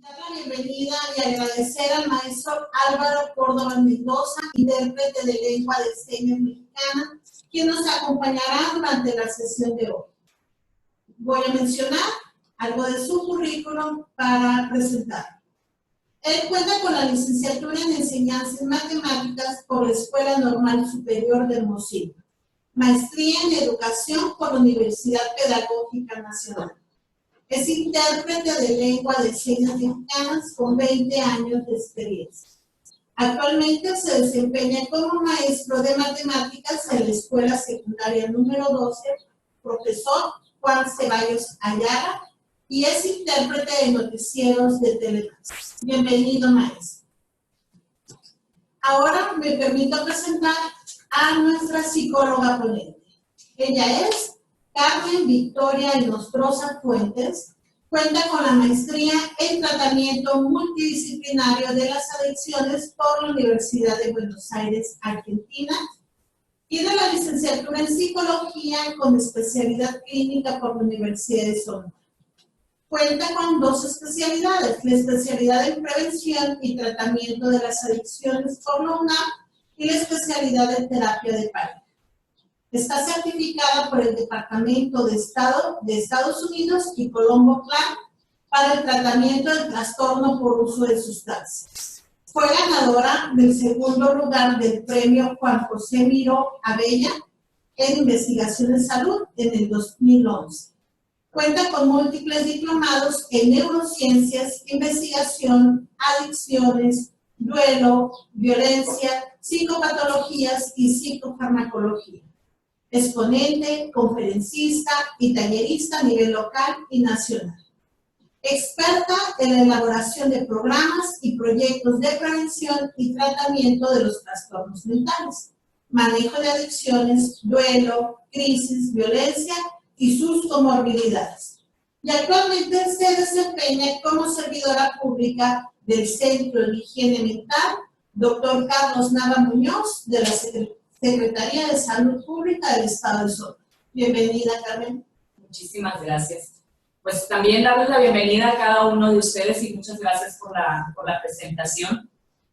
Dar la bienvenida y agradecer al maestro Álvaro Córdoba Mendoza, intérprete de lengua de señas mexicana, quien nos acompañará durante la sesión de hoy. Voy a mencionar algo de su currículum para presentar. Él cuenta con la licenciatura en Enseñanzas Matemáticas por la Escuela Normal Superior de Hermosillo, maestría en Educación por la Universidad Pedagógica Nacional. Es intérprete de lengua de señas mexicanas con 20 años de experiencia. Actualmente se desempeña como maestro de matemáticas en la Escuela Secundaria número 12, profesor Juan Ceballos Ayala, y es intérprete de noticieros de Televis. Bienvenido, maestro. Ahora me permito presentar a nuestra psicóloga ponente. Ella es Carmen Victoria Nostroza Fuentes. Cuenta con la maestría en tratamiento multidisciplinario de las adicciones por la Universidad de Buenos Aires, Argentina. Tiene la licenciatura en psicología con especialidad clínica por la Universidad de Sonora. Cuenta con 2 especialidades, la especialidad en prevención y tratamiento de las adicciones por la UNAM y la especialidad en terapia de pareja. Está certificada por el Departamento de Estado de Estados Unidos y Colombo Plan para el tratamiento del trastorno por uso de sustancias. Fue ganadora del 2º lugar del premio Juan José Miró Abella en investigación en salud en el 2011. Cuenta con múltiples diplomados en neurociencias, investigación, adicciones, duelo, violencia, psicopatologías y psicofarmacología. Exponente, conferencista y tallerista a nivel local y nacional. Experta en la elaboración de programas y proyectos de prevención y tratamiento de los trastornos mentales, manejo de adicciones, duelo, crisis, violencia y sus comorbilidades. Y actualmente se desempeña como servidora pública del Centro de Higiene Mental, Dr. Carlos Nava Muñoz, de la Secretaría de Salud Pública del Estado de Sonora. Bienvenida, Carmen. Muchísimas gracias. Pues también darles la bienvenida a cada uno de ustedes y muchas gracias por la presentación.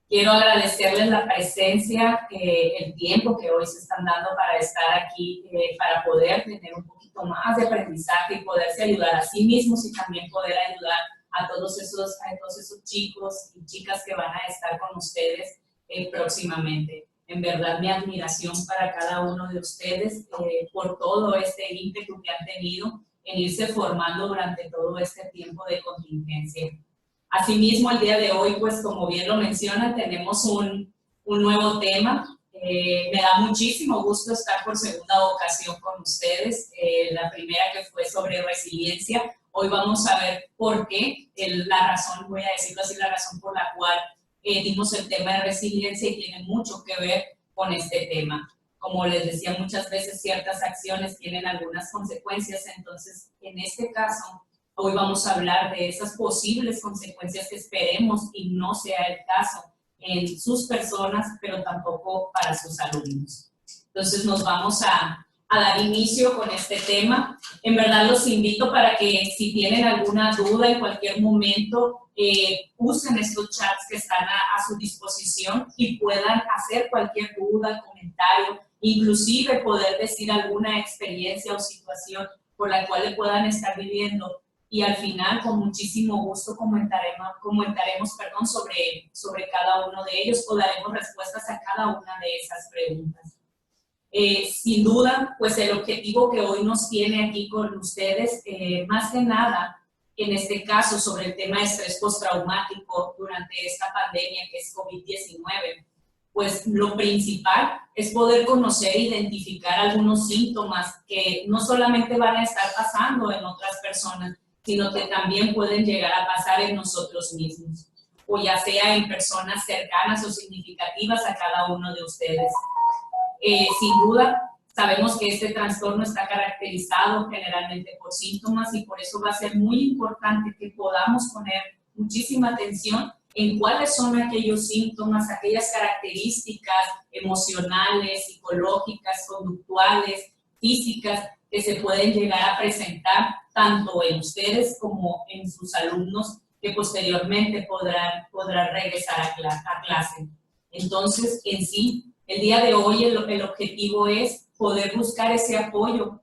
Quiero agradecerles la presencia, el tiempo que hoy se están dando para estar aquí, para poder tener un poquito más de aprendizaje y poderse ayudar a sí mismos y también poder ayudar a todos esos chicos y chicas que van a estar con ustedes próximamente. En verdad, mi admiración para cada uno de ustedes por todo este ímpetu que han tenido en irse formando durante todo este tiempo de contingencia. Asimismo, el día de hoy, pues como bien lo mencionan, tenemos un nuevo tema. Me da muchísimo gusto estar por segunda ocasión con ustedes. La primera que fue sobre resiliencia. Hoy vamos a ver por qué, la razón, voy a decirlo así, la razón por la cual dimos el tema de resiliencia y tiene mucho que ver con este tema. Como les decía muchas veces, ciertas acciones tienen algunas consecuencias, entonces en este caso hoy vamos a hablar de esas posibles consecuencias que esperemos y no sea el caso en sus personas, pero tampoco para sus alumnos. Entonces nos vamos a dar inicio con este tema. En verdad los invito para que si tienen alguna duda en cualquier momento, usen estos chats que están a su disposición y puedan hacer cualquier duda, comentario, inclusive poder decir alguna experiencia o situación por la cual le puedan estar viviendo. Y al final, con muchísimo gusto, comentaremos sobre cada uno de ellos o daremos respuestas a cada una de esas preguntas. Sin duda, pues el objetivo que hoy nos tiene aquí con ustedes, más que nada, en este caso sobre el tema de estrés postraumático durante esta pandemia que es COVID-19, pues lo principal es poder conocer e identificar algunos síntomas que no solamente van a estar pasando en otras personas, sino que también pueden llegar a pasar en nosotros mismos, o ya sea en personas cercanas o significativas a cada uno de ustedes. Sin duda, sabemos que este trastorno está caracterizado generalmente por síntomas y por eso va a ser muy importante que podamos poner muchísima atención en cuáles son aquellos síntomas, aquellas características emocionales, psicológicas, conductuales, físicas que se pueden llegar a presentar tanto en ustedes como en sus alumnos que posteriormente podrán regresar a clase. Entonces, en sí, el día de hoy el objetivo es poder buscar ese apoyo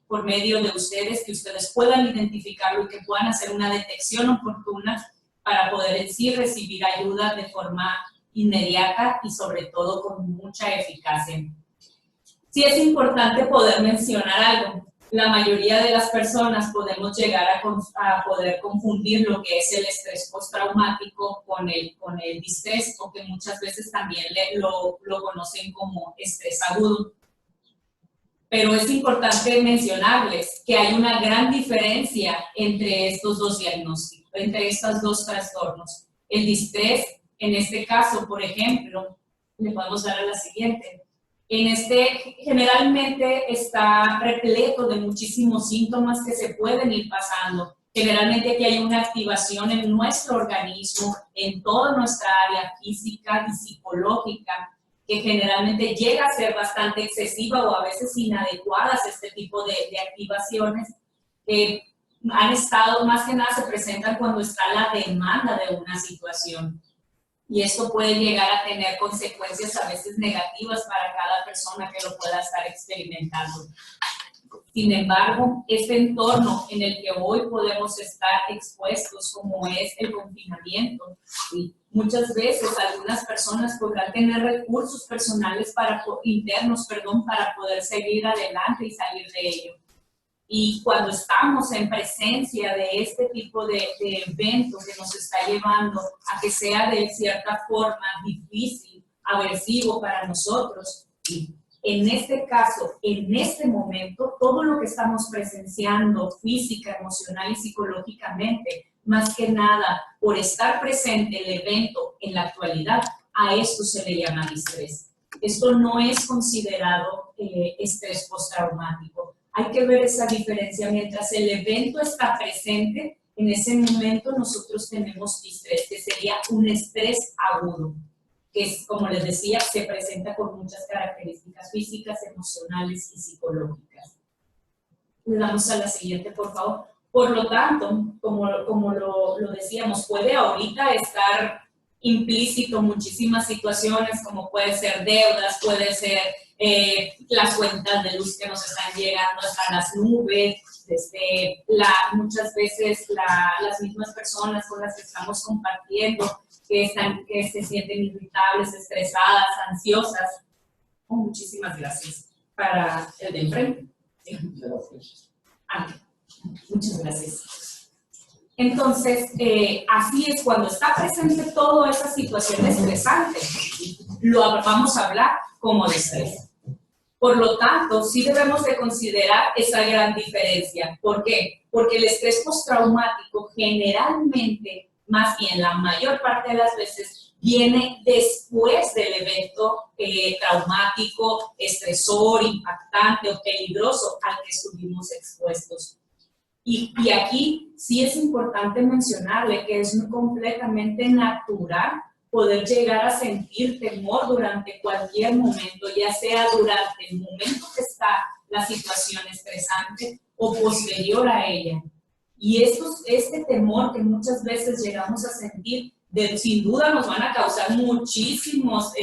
por medio de ustedes, que ustedes puedan identificarlo y que puedan hacer una detección oportuna para poder en sí recibir ayuda de forma inmediata y sobre todo con mucha eficacia. Sí es importante poder mencionar algo. La mayoría de las personas podemos llegar a poder confundir lo que es el estrés postraumático con el distrés, o que muchas veces también lo conocen como estrés agudo. Pero es importante mencionarles que hay una gran diferencia entre estos dos diagnósticos, entre estos dos trastornos. El distrés, en este caso, por ejemplo, le podemos dar a la siguiente. Generalmente está repleto de muchísimos síntomas que se pueden ir pasando. Generalmente aquí hay una activación en nuestro organismo, en toda nuestra área física y psicológica, que generalmente llega a ser bastante excesiva o a veces inadecuadas este tipo de activaciones, que han estado, más que nada se presentan cuando está la demanda de una situación. Y esto puede llegar a tener consecuencias a veces negativas para cada persona que lo pueda estar experimentando. Sin embargo, este entorno en el que hoy podemos estar expuestos, como es el confinamiento, ¿sí? Muchas veces algunas personas podrán tener recursos personales internos para poder seguir adelante y salir de ello. Y cuando estamos en presencia de este tipo de evento que nos está llevando a que sea de cierta forma difícil, aversivo para nosotros, y en este caso, en este momento, todo lo que estamos presenciando física, emocional y psicológicamente, más que nada, por estar presente el evento en la actualidad, a esto se le llama distrés. Esto no es considerado estrés postraumático. Hay que ver esa diferencia. Mientras el evento está presente, en ese momento nosotros tenemos distrés, que sería un estrés agudo, que es, como les decía, se presenta con muchas características físicas, emocionales y psicológicas. Le damos a la siguiente, por favor. Por lo tanto, como lo decíamos, puede ahorita estar implícito muchísimas situaciones, como puede ser deudas, puede ser las cuentas de luz que nos están llegando hasta las nubes, muchas veces las mismas personas con las que estamos compartiendo, que se sienten irritables, estresadas, ansiosas. Oh, muchísimas gracias. Para el de enfrente. Sí. Muchas gracias. Entonces, así es, cuando está presente toda esa situación estresante, lo vamos a hablar como de estrés. Por lo tanto, sí debemos de considerar esa gran diferencia. ¿Por qué? Porque el estrés postraumático generalmente, más bien la mayor parte de las veces, viene después del evento traumático, estresor, impactante o peligroso al que estuvimos expuestos. Y aquí sí es importante mencionarle que es completamente natural poder llegar a sentir temor durante cualquier momento, ya sea durante el momento que está la situación estresante o posterior a ella. Y este temor que muchas veces llegamos a sentir, sin duda nos van a causar muchísimos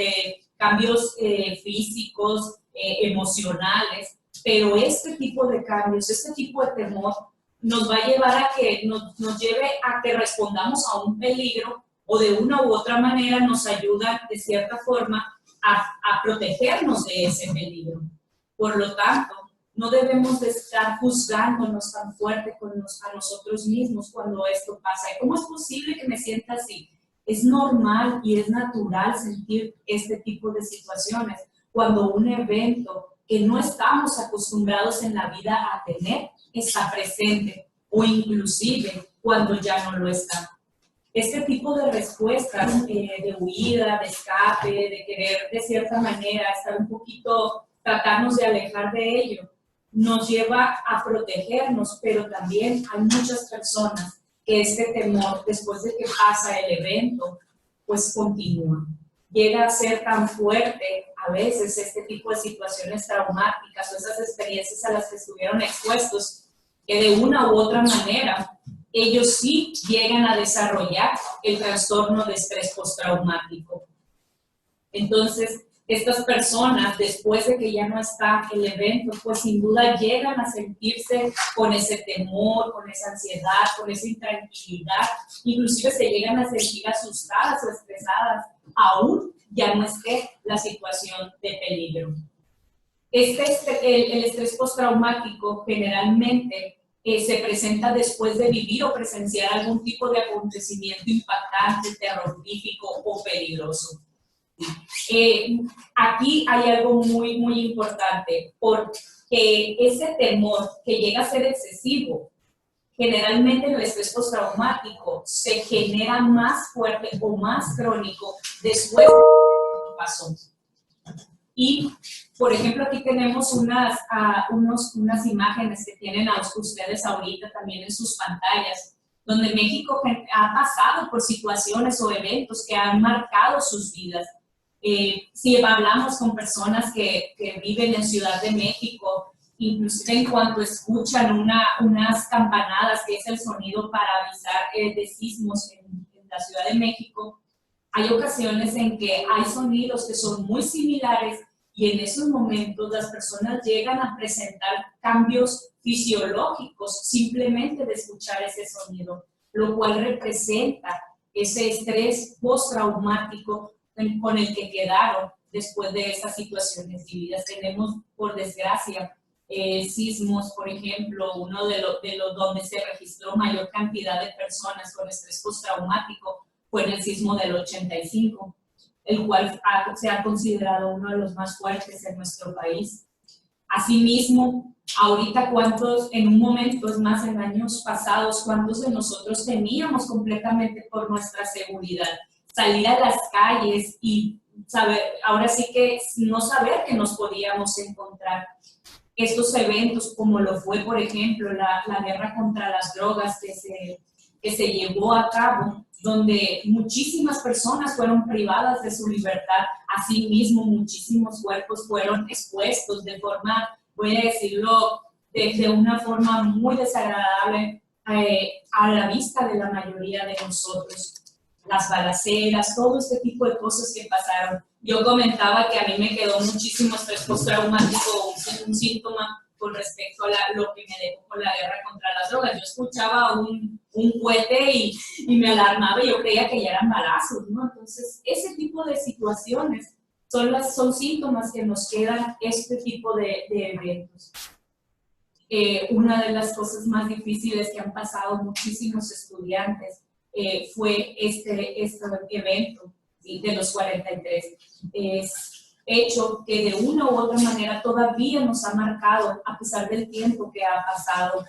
cambios físicos, emocionales, pero este tipo de cambios, este tipo de temor nos va a llevar a que nos lleve a que respondamos a un peligro, o de una u otra manera nos ayuda de cierta forma a protegernos de ese peligro. Por lo tanto, no debemos de estar juzgándonos tan fuerte a nosotros mismos cuando esto pasa. ¿Cómo es posible que me sienta así? Es normal y es natural sentir este tipo de situaciones cuando un evento que no estamos acostumbrados en la vida a tener está presente, o inclusive cuando ya no lo está. Este tipo de respuestas de huida, de escape, de querer de cierta manera estar un poquito, tratarnos de alejar de ello, nos lleva a protegernos, pero también hay muchas personas que este temor, después de que pasa el evento, pues continúa. Llega a ser tan fuerte a veces este tipo de situaciones traumáticas o esas experiencias a las que estuvieron expuestos, que de una u otra manera ellos sí llegan a desarrollar el trastorno de estrés postraumático. Entonces, estas personas, después de que ya no está el evento, pues sin duda llegan a sentirse con ese temor, con esa ansiedad, con esa intranquilidad, inclusive se llegan a sentir asustadas o estresadas, aún ya no esté la situación de peligro. El estrés postraumático generalmente se presenta después de vivir o presenciar algún tipo de acontecimiento impactante, terrorífico o peligroso. Aquí hay algo muy, muy importante, porque ese temor que llega a ser excesivo, generalmente en el estrés postraumático se genera más fuerte o más crónico después de lo que pasó. Y, por ejemplo, aquí tenemos unas imágenes que tienen ustedes ahorita también en sus pantallas, donde México ha pasado por situaciones o eventos que han marcado sus vidas. Si hablamos con personas que viven en Ciudad de México, inclusive en cuanto escuchan unas campanadas, que es el sonido para avisar de sismos en la Ciudad de México, hay ocasiones en que hay sonidos que son muy similares y en esos momentos las personas llegan a presentar cambios fisiológicos simplemente de escuchar ese sonido, lo cual representa ese estrés postraumático con el que quedaron después de esas situaciones vividas. Tenemos, por desgracia, sismos, por ejemplo, uno de los donde se registró mayor cantidad de personas con estrés postraumático fue en el sismo del 85, el cual se ha considerado uno de los más fuertes en nuestro país. Asimismo, ahorita en un momento, es más, en años pasados, cuántos de nosotros temíamos completamente por nuestra seguridad, salir a las calles y ahora sí que no saber que nos podíamos encontrar. Estos eventos, como lo fue, por ejemplo, la guerra contra las drogas que se llevó a cabo, donde muchísimas personas fueron privadas de su libertad, asimismo muchísimos cuerpos fueron expuestos de forma, voy a decirlo, de una forma muy desagradable a la vista de la mayoría de nosotros. Las balaceras, todo este tipo de cosas que pasaron. Yo comentaba que a mí me quedó muchísimo estrés postraumático, un síntoma con respecto a lo que me dejó con la guerra contra las drogas. Yo escuchaba un cohete y me alarmaba y yo creía que ya eran balazos, ¿no? Entonces, ese tipo de situaciones son síntomas que nos quedan este tipo de eventos. Una de las cosas más difíciles que han pasado muchísimos estudiantes fue este evento, ¿sí?, de los 43. Es hecho que de una u otra manera todavía nos ha marcado a pesar del tiempo que ha pasado.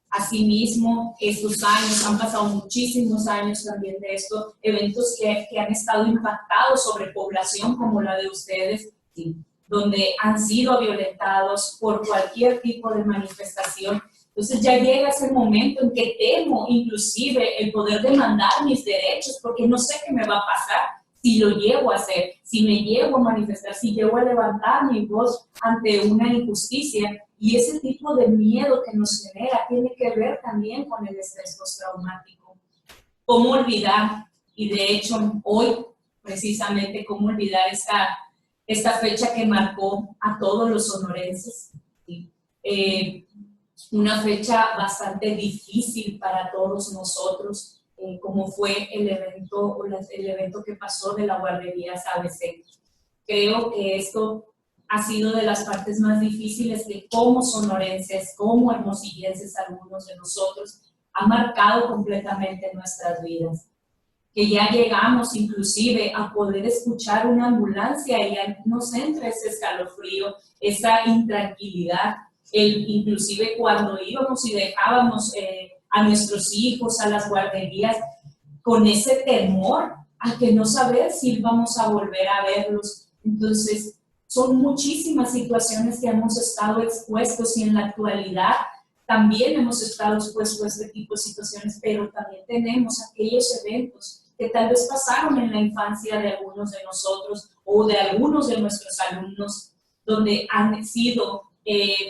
Asimismo, estos años, han pasado muchísimos años también de estos eventos que han estado impactados sobre población como la de ustedes, ¿sí?, donde han sido violentados por cualquier tipo de manifestación. Entonces ya llega ese momento en que temo inclusive el poder demandar mis derechos porque no sé qué me va a pasar si lo llego a hacer, si me llego a manifestar, si llego a levantar mi voz ante una injusticia. Y ese tipo de miedo que nos genera tiene que ver también con el estrés postraumático. ¿Cómo olvidar? Y de hecho hoy precisamente, ¿cómo olvidar esta fecha que marcó a todos los sonorenses? ¿Sí? Una fecha bastante difícil para todos nosotros, como fue el evento que pasó de la guardería ABC. Creo que esto ha sido de las partes más difíciles que como sonorenses, como hermosillenses, algunos de nosotros, ha marcado completamente nuestras vidas. Que ya llegamos inclusive a poder escuchar una ambulancia y nos entra ese escalofrío, esa intranquilidad. Inclusive cuando íbamos y dejábamos a nuestros hijos a las guarderías con ese temor a que no saber si vamos a volver a verlos. Entonces, son muchísimas situaciones que hemos estado expuestos y en la actualidad también hemos estado expuestos a este tipo de situaciones, pero también tenemos aquellos eventos que tal vez pasaron en la infancia de algunos de nosotros o de algunos de nuestros alumnos, donde han sido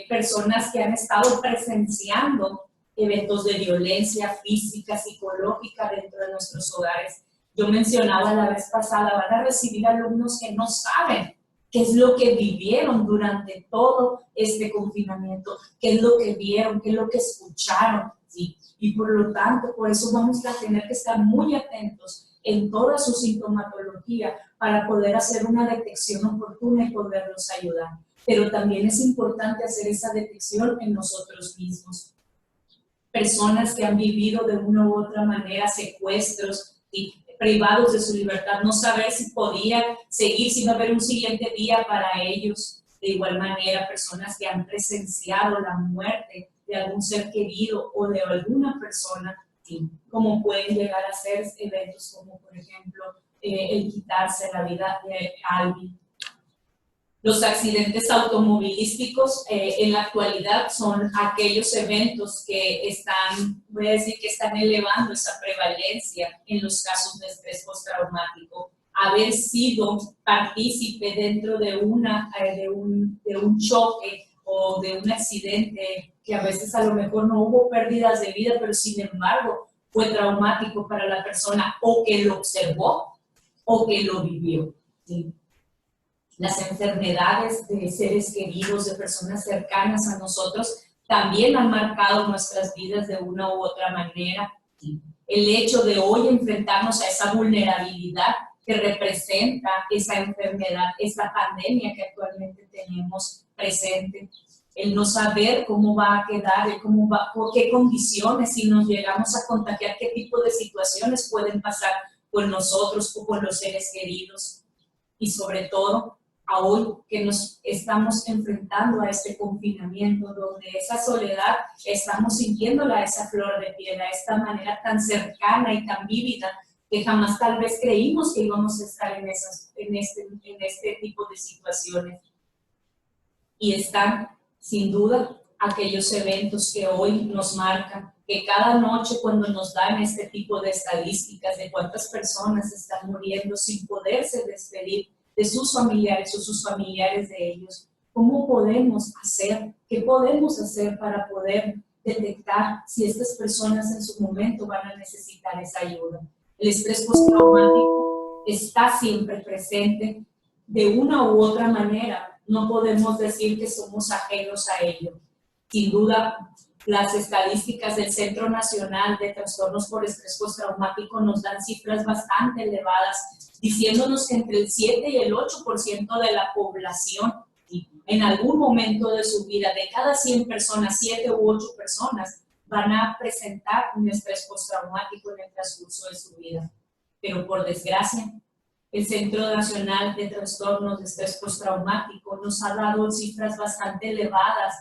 personas que han estado presenciando eventos de violencia física, psicológica dentro de nuestros hogares. Yo mencionaba la vez pasada, van a recibir alumnos que no saben qué es lo que vivieron durante todo este confinamiento, qué es lo que vieron, qué es lo que escucharon, ¿sí? Y por lo tanto, por eso vamos a tener que estar muy atentos en toda su sintomatología para poder hacer una detección oportuna y poderlos ayudar. Pero también es importante hacer esa detección en nosotros mismos. Personas que han vivido de una u otra manera secuestros y privados de su libertad, no saber si podían seguir, si va a haber un siguiente día para ellos. De igual manera, personas que han presenciado la muerte de algún ser querido o de alguna persona, ¿sí? Como pueden llegar a ser eventos como, por ejemplo, el quitarse la vida de alguien. Los accidentes automovilísticos en la actualidad son aquellos eventos que están, voy a decir que están elevando esa prevalencia en los casos de estrés postraumático. Haber sido partícipe dentro de un choque o de un accidente que a veces a lo mejor no hubo pérdidas de vida, pero sin embargo fue traumático para la persona o que lo observó o que lo vivió, ¿sí? Las enfermedades de seres queridos, de personas cercanas a nosotros, también han marcado nuestras vidas de una u otra manera. El hecho de hoy enfrentarnos a esa vulnerabilidad que representa esa enfermedad, esta pandemia que actualmente tenemos presente, el no saber cómo va a quedar, por qué condiciones, si nos llegamos a contagiar, qué tipo de situaciones pueden pasar con nosotros o con los seres queridos. Y sobre todo, a hoy que nos estamos enfrentando a este confinamiento, donde esa soledad estamos sintiéndola a esa flor de piel, a esta manera tan cercana y tan vívida, que jamás tal vez creímos que íbamos a estar en este tipo de situaciones. Y están, sin duda, aquellos eventos que hoy nos marcan, que cada noche cuando nos dan este tipo de estadísticas de cuántas personas están muriendo sin poderse despedir de sus familiares o sus familiares de ellos, ¿cómo podemos hacer? ¿Qué podemos hacer para poder detectar si estas personas en su momento van a necesitar esa ayuda? El estrés postraumático está siempre presente de una u otra manera. No podemos decir que somos ajenos a ello. Sin duda, las estadísticas del Centro Nacional de Trastornos por Estrés Postraumático nos dan cifras bastante elevadas, diciéndonos que entre el 7 y el 8% de la población, en algún momento de su vida, de cada 100 personas, 7 u 8 personas van a presentar un estrés postraumático en el transcurso de su vida. Pero por desgracia, el Centro Nacional de Trastornos de Estrés Postraumático nos ha dado cifras bastante elevadas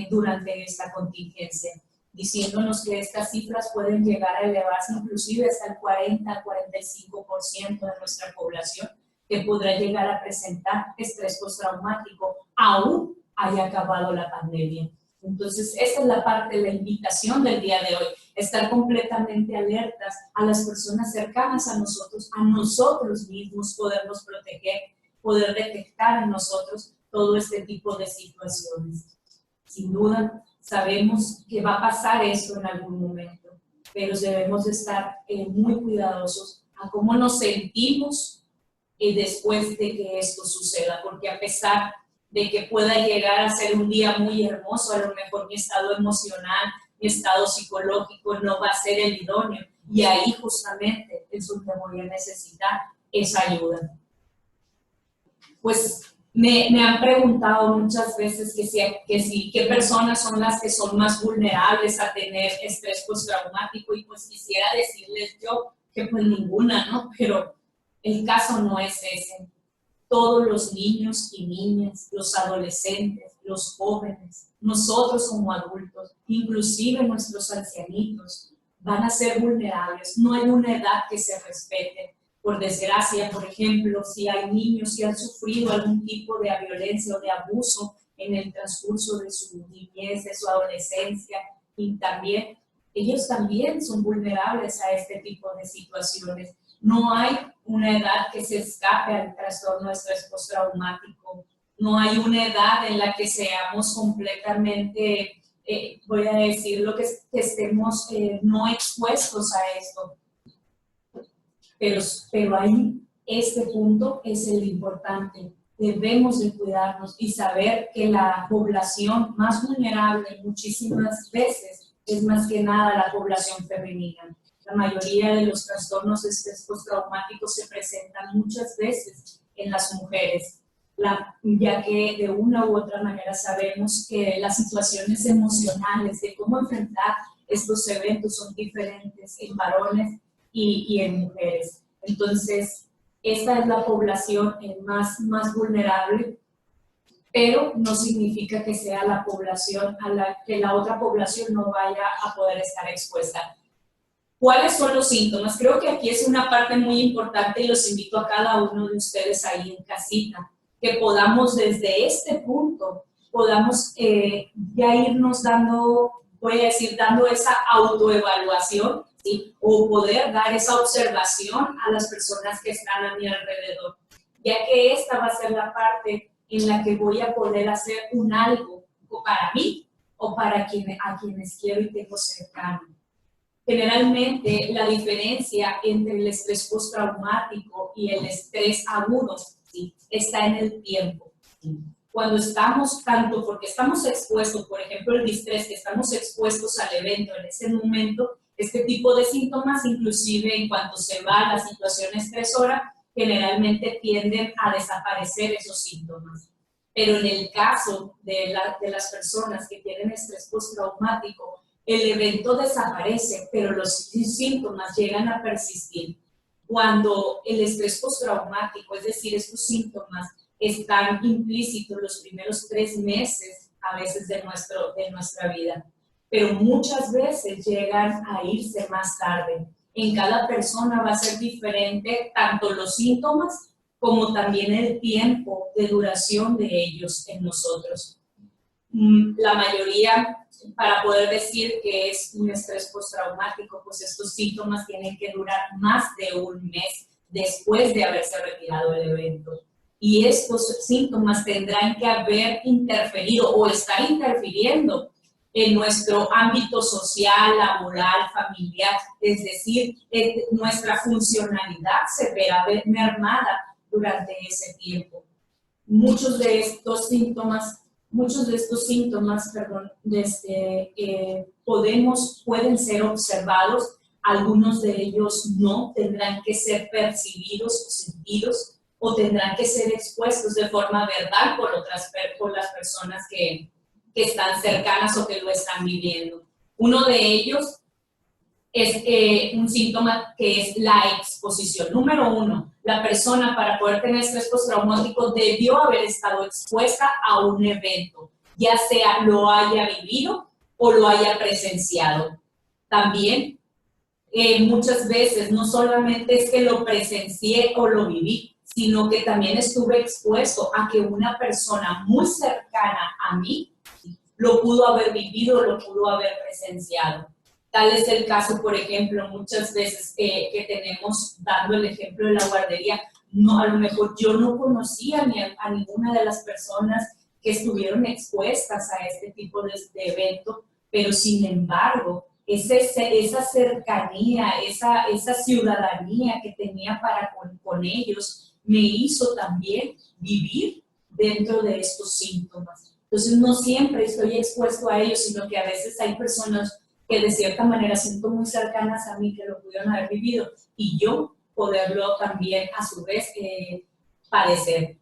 durante esta contingencia, diciéndonos que estas cifras pueden llegar a elevarse inclusive hasta el 40-45% de nuestra población que podrá llegar a presentar estrés postraumático aún haya acabado la pandemia. Entonces, esta es la parte de la invitación del día de hoy, estar completamente alertas a las personas cercanas a nosotros mismos, podernos proteger, poder detectar en nosotros todo este tipo de situaciones. Sin duda, sabemos que va a pasar esto en algún momento, pero debemos de estar muy cuidadosos a cómo nos sentimos después de que esto suceda, porque a pesar de que pueda llegar a ser un día muy hermoso, a lo mejor mi estado emocional, mi estado psicológico no va a ser el idóneo, y ahí justamente es donde voy a necesitar esa ayuda. Pues me han preguntado muchas veces qué personas son las que son más vulnerables a tener estrés postraumático, y pues quisiera decirles yo que pues ninguna, ¿no? Pero el caso no es ese. Todos los niños y niñas, los adolescentes, los jóvenes, nosotros como adultos, inclusive nuestros ancianitos, van a ser vulnerables. No hay una edad que se respete. Por desgracia, por ejemplo, si hay niños que han sufrido algún tipo de violencia o de abuso en el transcurso de su niñez, de su adolescencia, y también ellos también son vulnerables a este tipo de situaciones. No hay una edad que se escape al trastorno de estrés postraumático. No hay una edad en la que seamos completamente voy a decirlo, que estemos no expuestos a esto. Pero ahí, este punto es el importante. Debemos de cuidarnos y saber que la población más vulnerable muchísimas veces es más que nada la población femenina. La mayoría de los trastornos de estrés postraumático se presentan muchas veces en las mujeres, ya que de una u otra manera sabemos que las situaciones emocionales de cómo enfrentar estos eventos son diferentes en varones y en mujeres. Entonces, esta es la población más vulnerable, pero no significa que sea la población a la que la otra población no vaya a poder estar expuesta. ¿Cuáles son los síntomas? Creo que aquí es una parte muy importante y los invito a cada uno de ustedes ahí en casita, que podamos desde este punto, podamos ya irnos dando, voy a decir, dando esa autoevaluación, ¿sí? O poder dar esa observación a las personas que están a mi alrededor, ya que esta va a ser la parte en la que voy a poder hacer un algo para mí o para a quienes quiero y tengo cercano. Generalmente la diferencia entre el estrés postraumático y el estrés agudo, ¿sí?, está en el tiempo. ¿Sí? Cuando estamos tanto, porque estamos expuestos, por ejemplo, el distrés, que estamos expuestos al evento en ese momento, este tipo de síntomas, inclusive en cuanto se va la situación estresora, generalmente tienden a desaparecer esos síntomas. Pero en el caso de las personas que tienen estrés postraumático, el evento desaparece, pero los síntomas llegan a persistir. Cuando el estrés postraumático, es decir, estos síntomas, están implícitos los primeros 3 meses, a veces de nuestra vida, pero muchas veces llegan a irse más tarde. En cada persona va a ser diferente tanto los síntomas como también el tiempo de duración de ellos en nosotros. La mayoría, para poder decir que es un estrés postraumático, pues estos síntomas tienen que durar más de 1 mes después de haberse retirado el evento. Y estos síntomas tendrán que haber interferido o estar interfiriendo en nuestro ámbito social, laboral, familiar, es decir, nuestra funcionalidad se verá mermada durante ese tiempo. Muchos de estos síntomas, pueden ser observados, algunos de ellos no, tendrán que ser percibidos o sentidos, o tendrán que ser expuestos de forma verbal por las personas que están cercanas o que lo están viviendo. Uno de ellos es un síntoma que es la exposición. Número 1, la persona para poder tener estrés postraumático debió haber estado expuesta a un evento, ya sea lo haya vivido o lo haya presenciado. También muchas veces no solamente es que lo presencié o lo viví, sino que también estuve expuesto a que una persona muy cercana a mí lo pudo haber vivido, lo pudo haber presenciado. Tal es el caso, por ejemplo, muchas veces que tenemos, dando el ejemplo de la guardería, a lo mejor yo no conocía a ninguna de las personas que estuvieron expuestas a este tipo de evento, pero sin embargo, esa cercanía, esa ciudadanía que tenía para con ellos, me hizo también vivir dentro de estos síntomas. Entonces, no siempre estoy expuesto a ellos, sino que a veces hay personas que de cierta manera siento muy cercanas a mí que lo pudieron haber vivido y yo poderlo también a su vez padecer.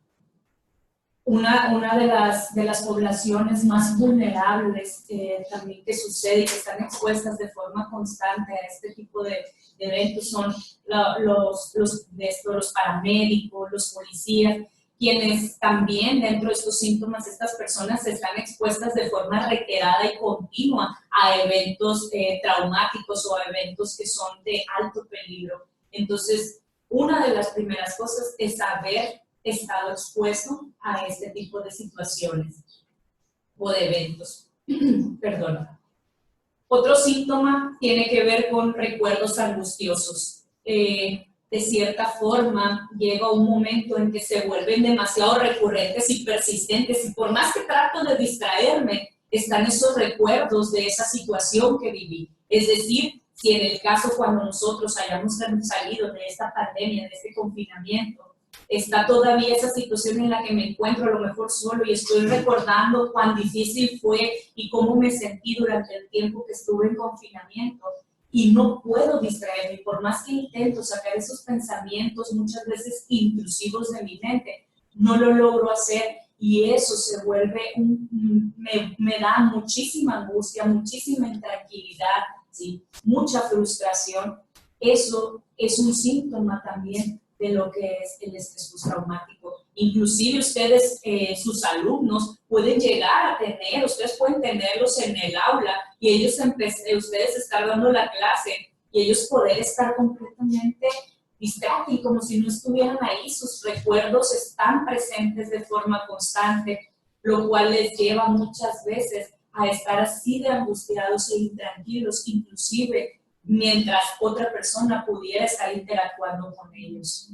Una de las poblaciones más vulnerables también que sucede y que están expuestas de forma constante a este tipo de eventos son los paramédicos, los policías, quienes también dentro de estos síntomas, estas personas están expuestas de forma reiterada y continua a eventos traumáticos o a eventos que son de alto peligro. Entonces, una de las primeras cosas es haber estado expuesto a este tipo de situaciones o de eventos. Perdón. Otro síntoma tiene que ver con recuerdos angustiosos. De cierta forma, llega un momento en que se vuelven demasiado recurrentes y persistentes, y por más que trato de distraerme, están esos recuerdos de esa situación que viví. Es decir, si en el caso cuando nosotros hayamos salido de esta pandemia, de este confinamiento, está todavía esa situación en la que me encuentro a lo mejor solo y estoy recordando cuán difícil fue y cómo me sentí durante el tiempo que estuve en confinamiento y no puedo distraerme, por más que intento sacar esos pensamientos muchas veces intrusivos de mi mente, no lo logro hacer y eso se vuelve, me da muchísima angustia, muchísima intranquilidad, ¿sí? Mucha frustración. Eso es un síntoma también de lo que es el estrés postraumático. Inclusive ustedes, sus alumnos, pueden llegar a tener, ustedes pueden tenerlos en el aula y ellos ustedes estar dando la clase y ellos poder estar completamente distraídos, como si no estuvieran ahí, sus recuerdos están presentes de forma constante, lo cual les lleva muchas veces a estar así de angustiados e intranquilos, inclusive mientras otra persona pudiera estar interactuando con ellos.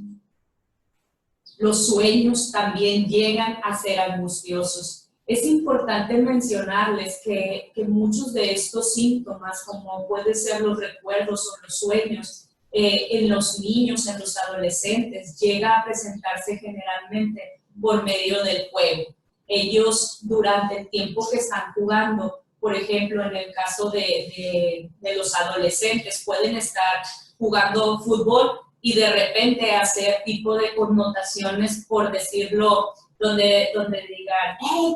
Los sueños también llegan a ser angustiosos. Es importante mencionarles que muchos de estos síntomas, como pueden ser los recuerdos o los sueños, en los niños, en los adolescentes, llega a presentarse generalmente por medio del juego. Ellos, durante el tiempo que están jugando, por ejemplo, en el caso de los adolescentes, pueden estar jugando fútbol y de repente hacer tipo de connotaciones, por decirlo, donde digan, hey,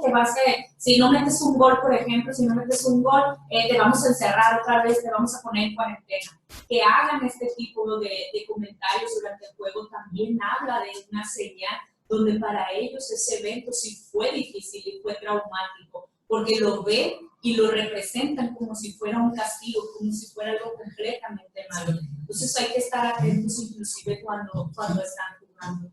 si no metes un gol, por ejemplo, si no metes un gol, te vamos a encerrar otra vez, te vamos a poner en cuarentena. Que hagan este tipo de comentarios durante el juego también habla de una señal donde para ellos ese evento sí fue difícil y fue traumático, porque lo ven y lo representan como si fuera un castigo, como si fuera algo completamente malo. Entonces hay que estar atentos inclusive cuando están jugando.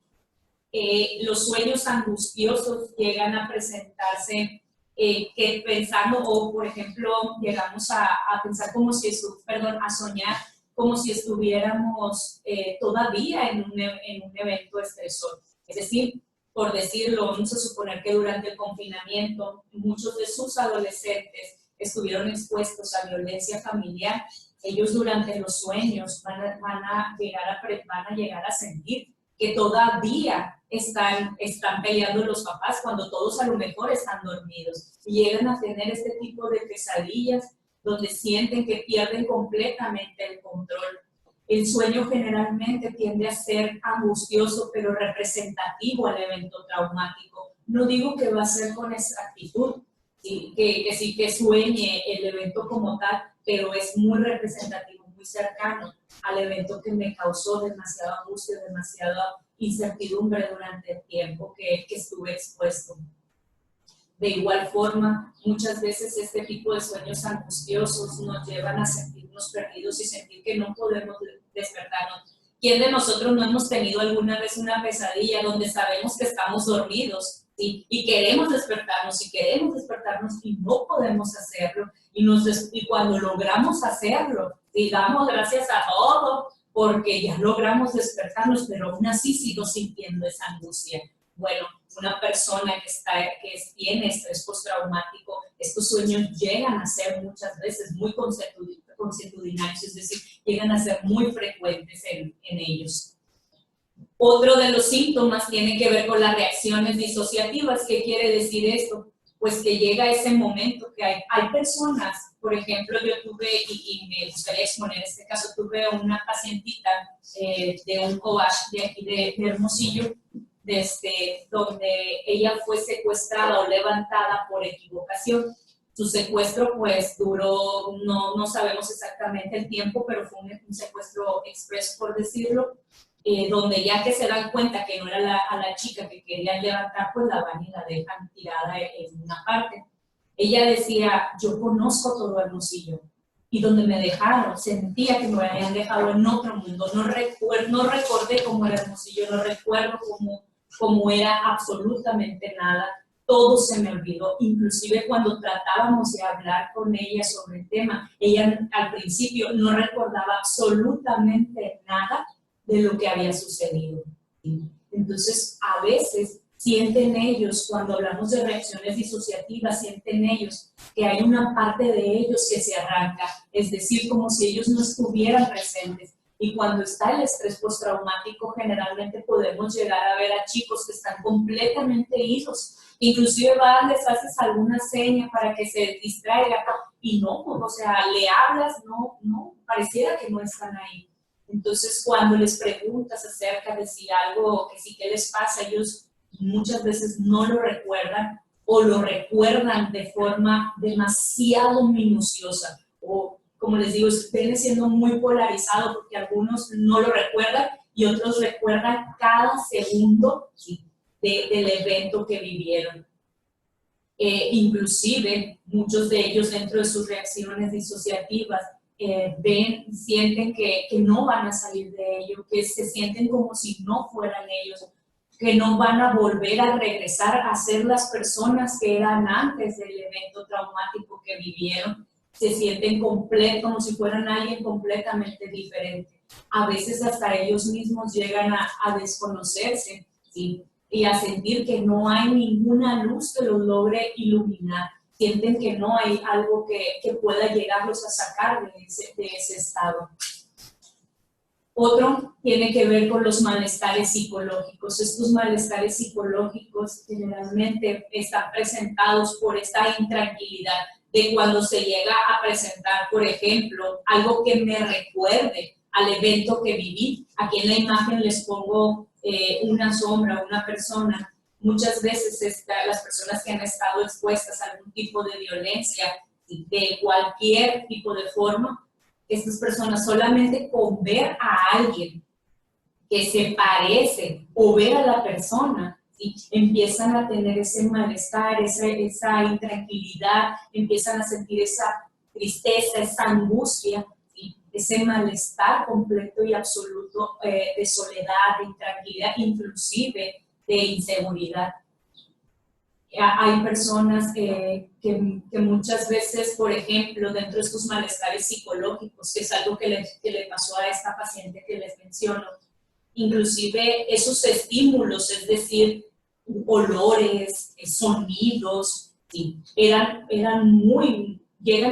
Los sueños angustiosos llegan a presentarse que pensando, o por ejemplo, llegamos a pensar como si a soñar como si estuviéramos todavía en un evento estresor. Es decir, por decirlo, vamos a suponer que durante el confinamiento muchos de sus adolescentes estuvieron expuestos a violencia familiar. Ellos durante los sueños van a llegar a sentir que todavía están peleando los papás cuando todos a lo mejor están dormidos. Y llegan a tener este tipo de pesadillas donde sienten que pierden completamente el control. El sueño generalmente tiende a ser angustioso, pero representativo al evento traumático. No digo que va a ser con exactitud, ¿sí? que sueñe el evento como tal, pero es muy representativo, muy cercano al evento que me causó demasiada angustia, demasiada incertidumbre durante el tiempo que estuve expuesto. De igual forma, muchas veces este tipo de sueños angustiosos nos llevan a sentirnos perdidos y sentir que no podemos despertarnos. ¿Quién de nosotros no hemos tenido alguna vez una pesadilla donde sabemos que estamos dormidos, ¿sí? y queremos despertarnos y no podemos hacerlo? Y cuando logramos hacerlo, damos gracias a todo porque ya logramos despertarnos, pero aún así sigo sintiendo esa angustia. Bueno, una persona que tiene estrés postraumático, estos sueños llegan a ser muchas veces muy consuetudinarios, es decir, llegan a ser muy frecuentes en ellos. Otro de los síntomas tiene que ver con las reacciones disociativas. ¿Qué quiere decir esto? Pues que llega ese momento que hay personas, por ejemplo, yo tuve, y me gustaría exponer este caso, tuve una pacientita de un COASH de aquí de Hermosillo, donde ella fue secuestrada o levantada por equivocación. Su secuestro pues duró, no sabemos exactamente el tiempo, pero fue un secuestro expreso, por decirlo, donde ya que se dan cuenta que no era a la chica que querían levantar, pues la van y la dejan tirada en una parte. Ella decía, yo conozco todo Hermosillo, y donde me dejaron, sentía que me habían dejado en otro mundo, no recordé cómo era Hermosillo, no recuerdo cómo era absolutamente nada, todo se me olvidó, inclusive cuando tratábamos de hablar con ella sobre el tema, ella al principio no recordaba absolutamente nada de lo que había sucedido. Entonces, a veces sienten ellos, cuando hablamos de reacciones disociativas, sienten ellos que hay una parte de ellos que se arranca, es decir, como si ellos no estuvieran presentes. Y cuando está el estrés postraumático, generalmente podemos llegar a ver a chicos que están completamente idos. Inclusive les haces alguna seña para que se distraiga y no, o sea, le hablas, no, pareciera que no están ahí. Entonces, cuando les preguntas acerca de si algo, que sí, ¿qué les pasa? Ellos muchas veces no lo recuerdan o lo recuerdan de forma demasiado minuciosa o, como les digo, viene siendo muy polarizado porque algunos no lo recuerdan y otros recuerdan cada segundo, ¿sí?, del evento que vivieron. Inclusive, muchos de ellos dentro de sus reacciones disociativas sienten que no van a salir de ello, que se sienten como si no fueran ellos, que no van a volver a regresar a ser las personas que eran antes del evento traumático que vivieron. Se sienten como si fueran alguien completamente diferente. A veces hasta ellos mismos llegan a desconocerse, ¿sí?, y a sentir que no hay ninguna luz que los logre iluminar. Sienten que no hay algo que pueda llegarlos a sacar de ese estado. Otro tiene que ver con los malestares psicológicos. Estos malestares psicológicos generalmente están presentados por esta intranquilidad de cuando se llega a presentar, por ejemplo, algo que me recuerde al evento que viví. Aquí en la imagen les pongo una sombra, una persona. Muchas veces las personas que han estado expuestas a algún tipo de violencia, de cualquier tipo de forma, estas personas solamente con ver a alguien que se parece o ver a la persona, ¿sí?, empiezan a tener ese malestar, esa intranquilidad, empiezan a sentir esa tristeza, esa angustia, ¿sí?, ese malestar completo y absoluto de soledad, de intranquilidad, inclusive de inseguridad. Hay personas que muchas veces, por ejemplo, dentro de estos malestares psicológicos, que es algo que le pasó a esta paciente que les menciono, inclusive esos estímulos, es decir, olores, sonidos, ¿sí?, llegan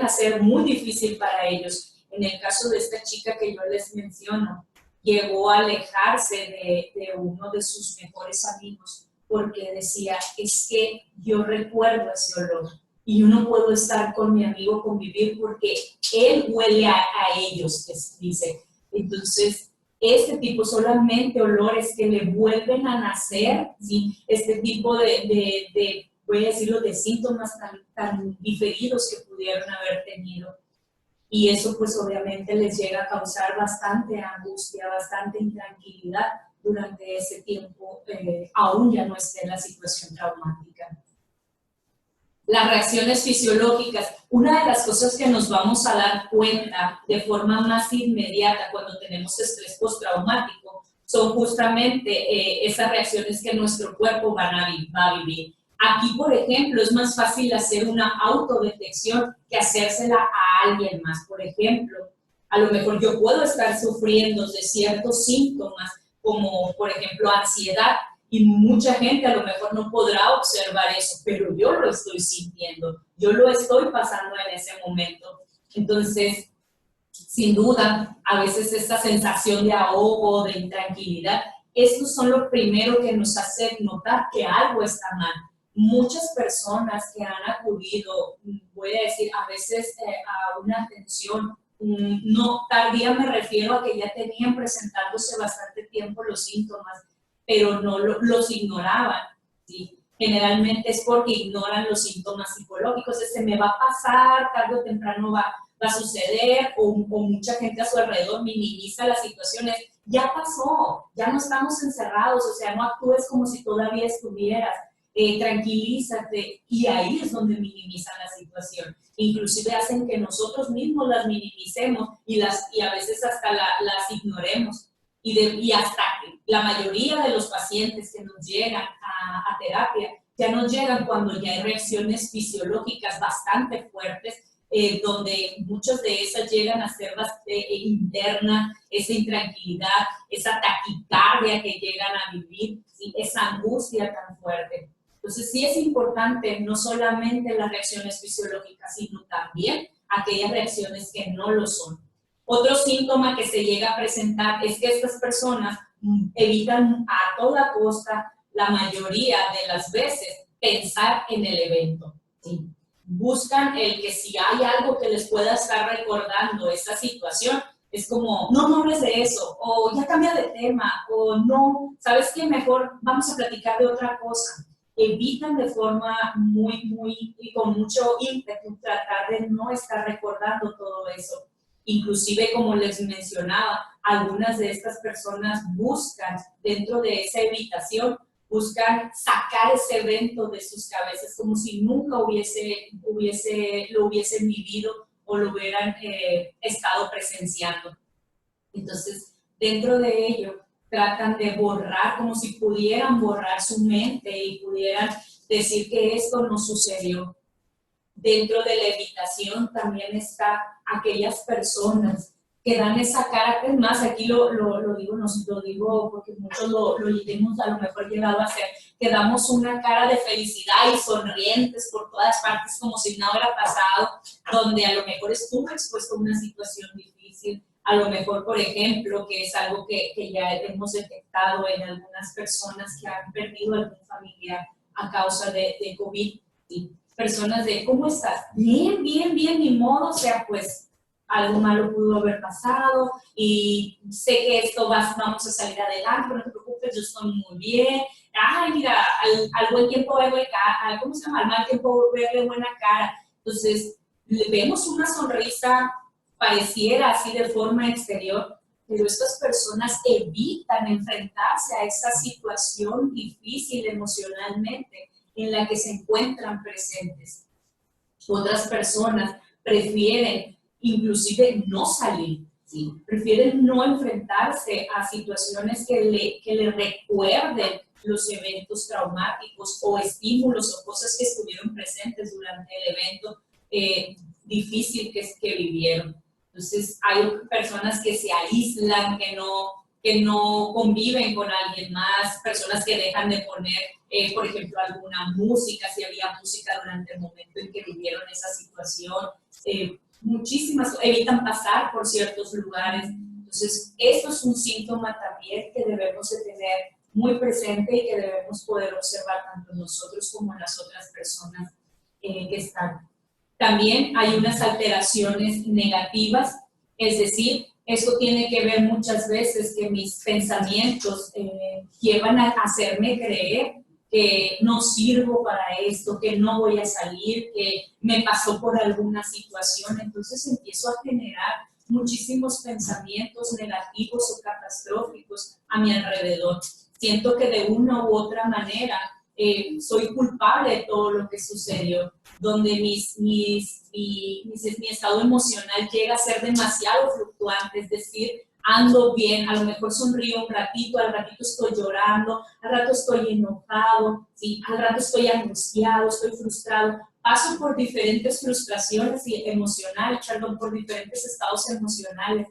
a ser muy difícil para ellos. En el caso de esta chica que yo les menciono, llegó a alejarse de uno de sus mejores amigos porque decía, es que yo recuerdo ese olor y yo no puedo estar con mi amigo, convivir, porque él huele a ellos, dice. Entonces, este tipo solamente olores que le vuelven a nacer, ¿sí?, este tipo de voy a decirlo, de síntomas tan diferidos que pudieron haber tenido. Y eso pues obviamente les llega a causar bastante angustia, bastante intranquilidad durante ese tiempo, aún ya no esté en la situación traumática. Las reacciones fisiológicas, una de las cosas que nos vamos a dar cuenta de forma más inmediata cuando tenemos estrés postraumático son justamente esas reacciones que nuestro cuerpo va a vivir. Aquí, por ejemplo, es más fácil hacer una autodetección que hacérsela a alguien más. Por ejemplo, a lo mejor yo puedo estar sufriendo de ciertos síntomas, como por ejemplo ansiedad, y mucha gente a lo mejor no podrá observar eso, pero yo lo estoy sintiendo, yo lo estoy pasando en ese momento. Entonces, sin duda, a veces esta sensación de ahogo, de intranquilidad, estos son lo primero que nos hace notar que algo está mal. Muchas personas que han acudido, voy a decir, a veces a una atención no tardía, me refiero a que ya tenían presentándose bastante tiempo los síntomas, pero no los ignoraban, ¿sí? Generalmente es porque ignoran los síntomas psicológicos, se me va a pasar, tarde o temprano va a suceder, o mucha gente a su alrededor minimiza las situaciones. Ya pasó, ya no estamos encerrados, o sea, no actúes como si todavía estuvieras. Tranquilízate, y ahí es donde minimizan la situación. Inclusive hacen que nosotros mismos las minimicemos y a veces hasta las ignoremos. Y hasta la mayoría de los pacientes que nos llegan a terapia ya nos llegan cuando ya hay reacciones fisiológicas bastante fuertes, donde muchas de esas llegan a ser interna, esa intranquilidad, esa taquicardia que llegan a vivir, ¿sí? Esa angustia tan fuerte. Entonces sí es importante no solamente las reacciones fisiológicas, sino también aquellas reacciones que no lo son. Otro síntoma que se llega a presentar es que estas personas evitan a toda costa, la mayoría de las veces, pensar en el evento, ¿sí? Buscan el que si hay algo que les pueda estar recordando esa situación, es como, no hables de eso, o ya cambia de tema, o no, ¿sabes qué? Mejor vamos a platicar de otra cosa. Evitan de forma y con mucho ímpetu tratar de no estar recordando todo eso. Inclusive, como les mencionaba, algunas de estas personas buscan, dentro de esa evitación, buscan sacar ese evento de sus cabezas como si nunca lo hubiesen vivido o lo hubieran estado presenciando. Entonces, dentro de ello, tratan de borrar, como si pudieran borrar su mente y pudieran decir que esto no sucedió. Dentro de la evitación también está aquellas personas que dan esa cara, es más, aquí lo digo porque muchos lo hemos a lo mejor llegado a hacer, que damos una cara de felicidad y sonrientes por todas partes como si nada hubiera pasado, donde a lo mejor estuvo expuesto a una situación difícil, a lo mejor, por ejemplo, que es algo que ya hemos detectado en algunas personas que han perdido algún familiar a causa de COVID, ¿sí? Personas de, ¿cómo estás? Bien, ni modo, o sea, pues algo malo pudo haber pasado y sé que esto vamos a salir adelante, pero no te preocupes, yo estoy muy bien. Ay, mira, al buen tiempo verle cara, ¿cómo se llama? Al mal tiempo verle buena cara. Entonces, le vemos una sonrisa, pareciera así de forma exterior, pero estas personas evitan enfrentarse a esa situación difícil emocionalmente en la que se encuentran presentes. Otras personas prefieren inclusive no salir, ¿sí? Prefieren no enfrentarse a situaciones que le recuerden los eventos traumáticos o estímulos o cosas que estuvieron presentes durante el evento difícil que vivieron. Entonces, hay personas que se aíslan, que no conviven con alguien más, personas que dejan de poner, por ejemplo, alguna música, si había música durante el momento en que vivieron esa situación. Muchísimas evitan pasar por ciertos lugares. Entonces, esto es un síntoma también que debemos de tener muy presente y que debemos poder observar tanto nosotros como las otras personas que están. También hay unas alteraciones negativas, es decir, esto tiene que ver muchas veces que mis pensamientos llevan a hacerme creer que no sirvo para esto, que no voy a salir, que me pasó por alguna situación. Entonces empiezo a generar muchísimos pensamientos negativos o catastróficos a mi alrededor. Siento que de una u otra manera soy culpable de todo lo que sucedió, donde mi estado emocional llega a ser demasiado fluctuante, es decir, ando bien, a lo mejor sonrío un ratito, al ratito estoy llorando, al rato estoy enojado, ¿sí? Al rato estoy angustiado, estoy frustrado, paso por diferentes frustraciones emocionales, perdón, por diferentes estados emocionales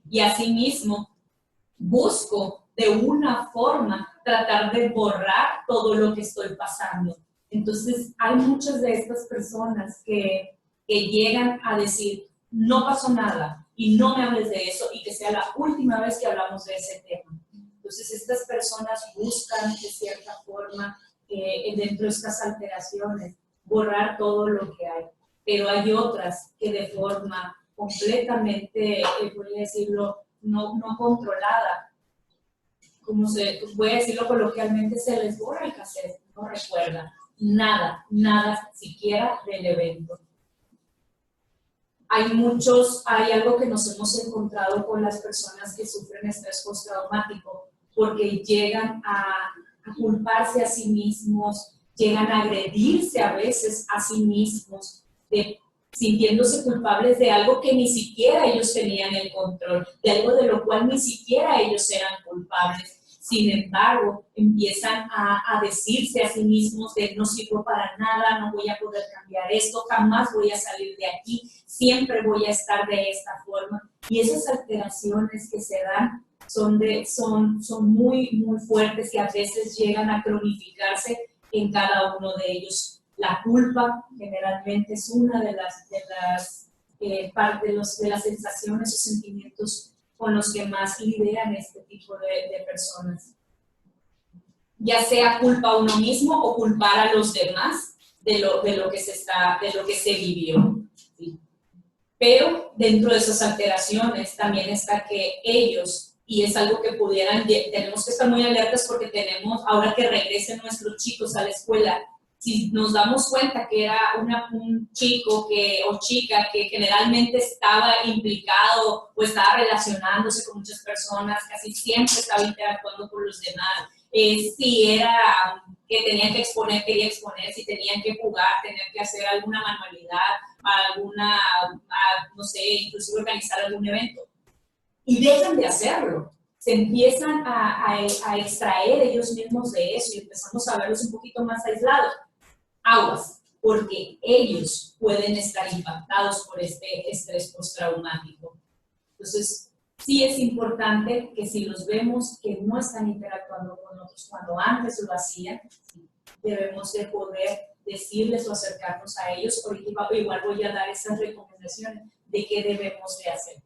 y asimismo busco de una forma tratar de borrar todo lo que estoy pasando. Entonces, hay muchas de estas personas que llegan a decir, no pasó nada y no me hables de eso y que sea la última vez que hablamos de ese tema. Entonces, estas personas buscan de cierta forma, dentro de estas alteraciones, borrar todo lo que hay. Pero hay otras que de forma completamente, voy a decirlo, no controlada, voy a decirlo coloquialmente, se les borra el cassette, no recuerda nada siquiera del evento. Hay algo que nos hemos encontrado con las personas que sufren estrés postraumático, porque llegan a culparse a sí mismos, llegan a agredirse a veces a sí mismos, sintiéndose culpables de algo que ni siquiera ellos tenían el control, de algo de lo cual ni siquiera ellos eran culpables. Sin embargo, empiezan a decirse a sí mismos de no sirvo para nada, no voy a poder cambiar esto, jamás voy a salir de aquí, siempre voy a estar de esta forma. Y esas alteraciones que se dan son muy, muy fuertes y a veces llegan a cronificarse en cada uno de ellos. La culpa generalmente es una de las sensaciones o sentimientos con los que más lidian este tipo de personas. Ya sea culpa a uno mismo o culpar a los demás de lo que se vivió. ¿Sí? Pero dentro de esas alteraciones también está que ellos, y es algo que tenemos que estar muy alertas porque ahora que regresen nuestros chicos a la escuela, si nos damos cuenta que era un chico o chica que generalmente estaba implicado o estaba relacionándose con muchas personas, casi siempre estaba interactuando con los demás, si era que tenían que exponer, quería exponer, si tenían que jugar, tenían que hacer alguna manualidad, no sé, inclusive organizar algún evento. Y dejan de hacerlo. Se empiezan a extraer ellos mismos de eso y empezamos a verlos un poquito más aislados. Aguas, porque ellos pueden estar impactados por este estrés postraumático. Entonces, sí es importante que si los vemos que no están interactuando con nosotros cuando antes lo hacían, debemos de poder decirles o acercarnos a ellos. Ahorita igual voy a dar esas recomendaciones de qué debemos de hacer.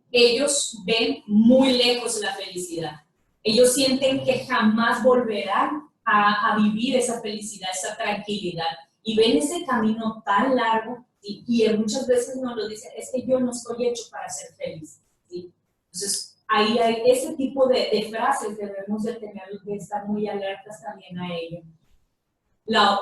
Ellos ven muy lejos la felicidad. Ellos sienten que jamás volverán a vivir esa felicidad, esa tranquilidad. Y ven ese camino tan largo y muchas veces nos lo dicen, es que yo no estoy hecho para ser feliz. ¿Sí? Entonces, ahí hay ese tipo de frases, debemos de estar muy alertas también a ello. La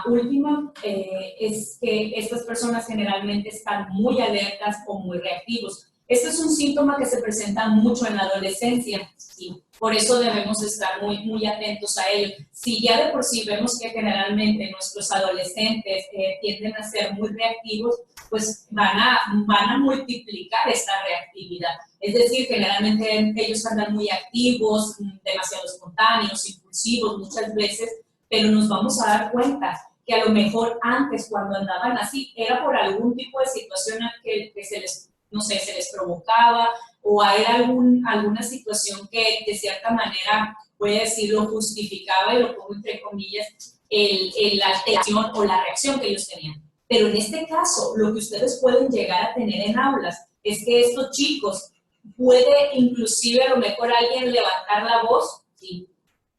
última es que estas personas generalmente están muy alertas o muy reactivos. Este es un síntoma que se presenta mucho en la adolescencia, ¿sí? Por eso debemos estar muy, muy atentos a ello. Si ya de por sí vemos que generalmente nuestros adolescentes tienden a ser muy reactivos, pues van a multiplicar esta reactividad. Es decir, generalmente ellos andan muy activos, demasiado espontáneos, impulsivos muchas veces, pero nos vamos a dar cuenta que a lo mejor antes cuando andaban así era por algún tipo de situación que se les provocaba o era alguna situación que de cierta manera, puede decirlo, justificaba, y lo pongo entre comillas, la alteración o la reacción que ellos tenían. Pero en este caso, lo que ustedes pueden llegar a tener en aulas es que estos chicos puede inclusive a lo mejor alguien levantar la voz, ¿sí?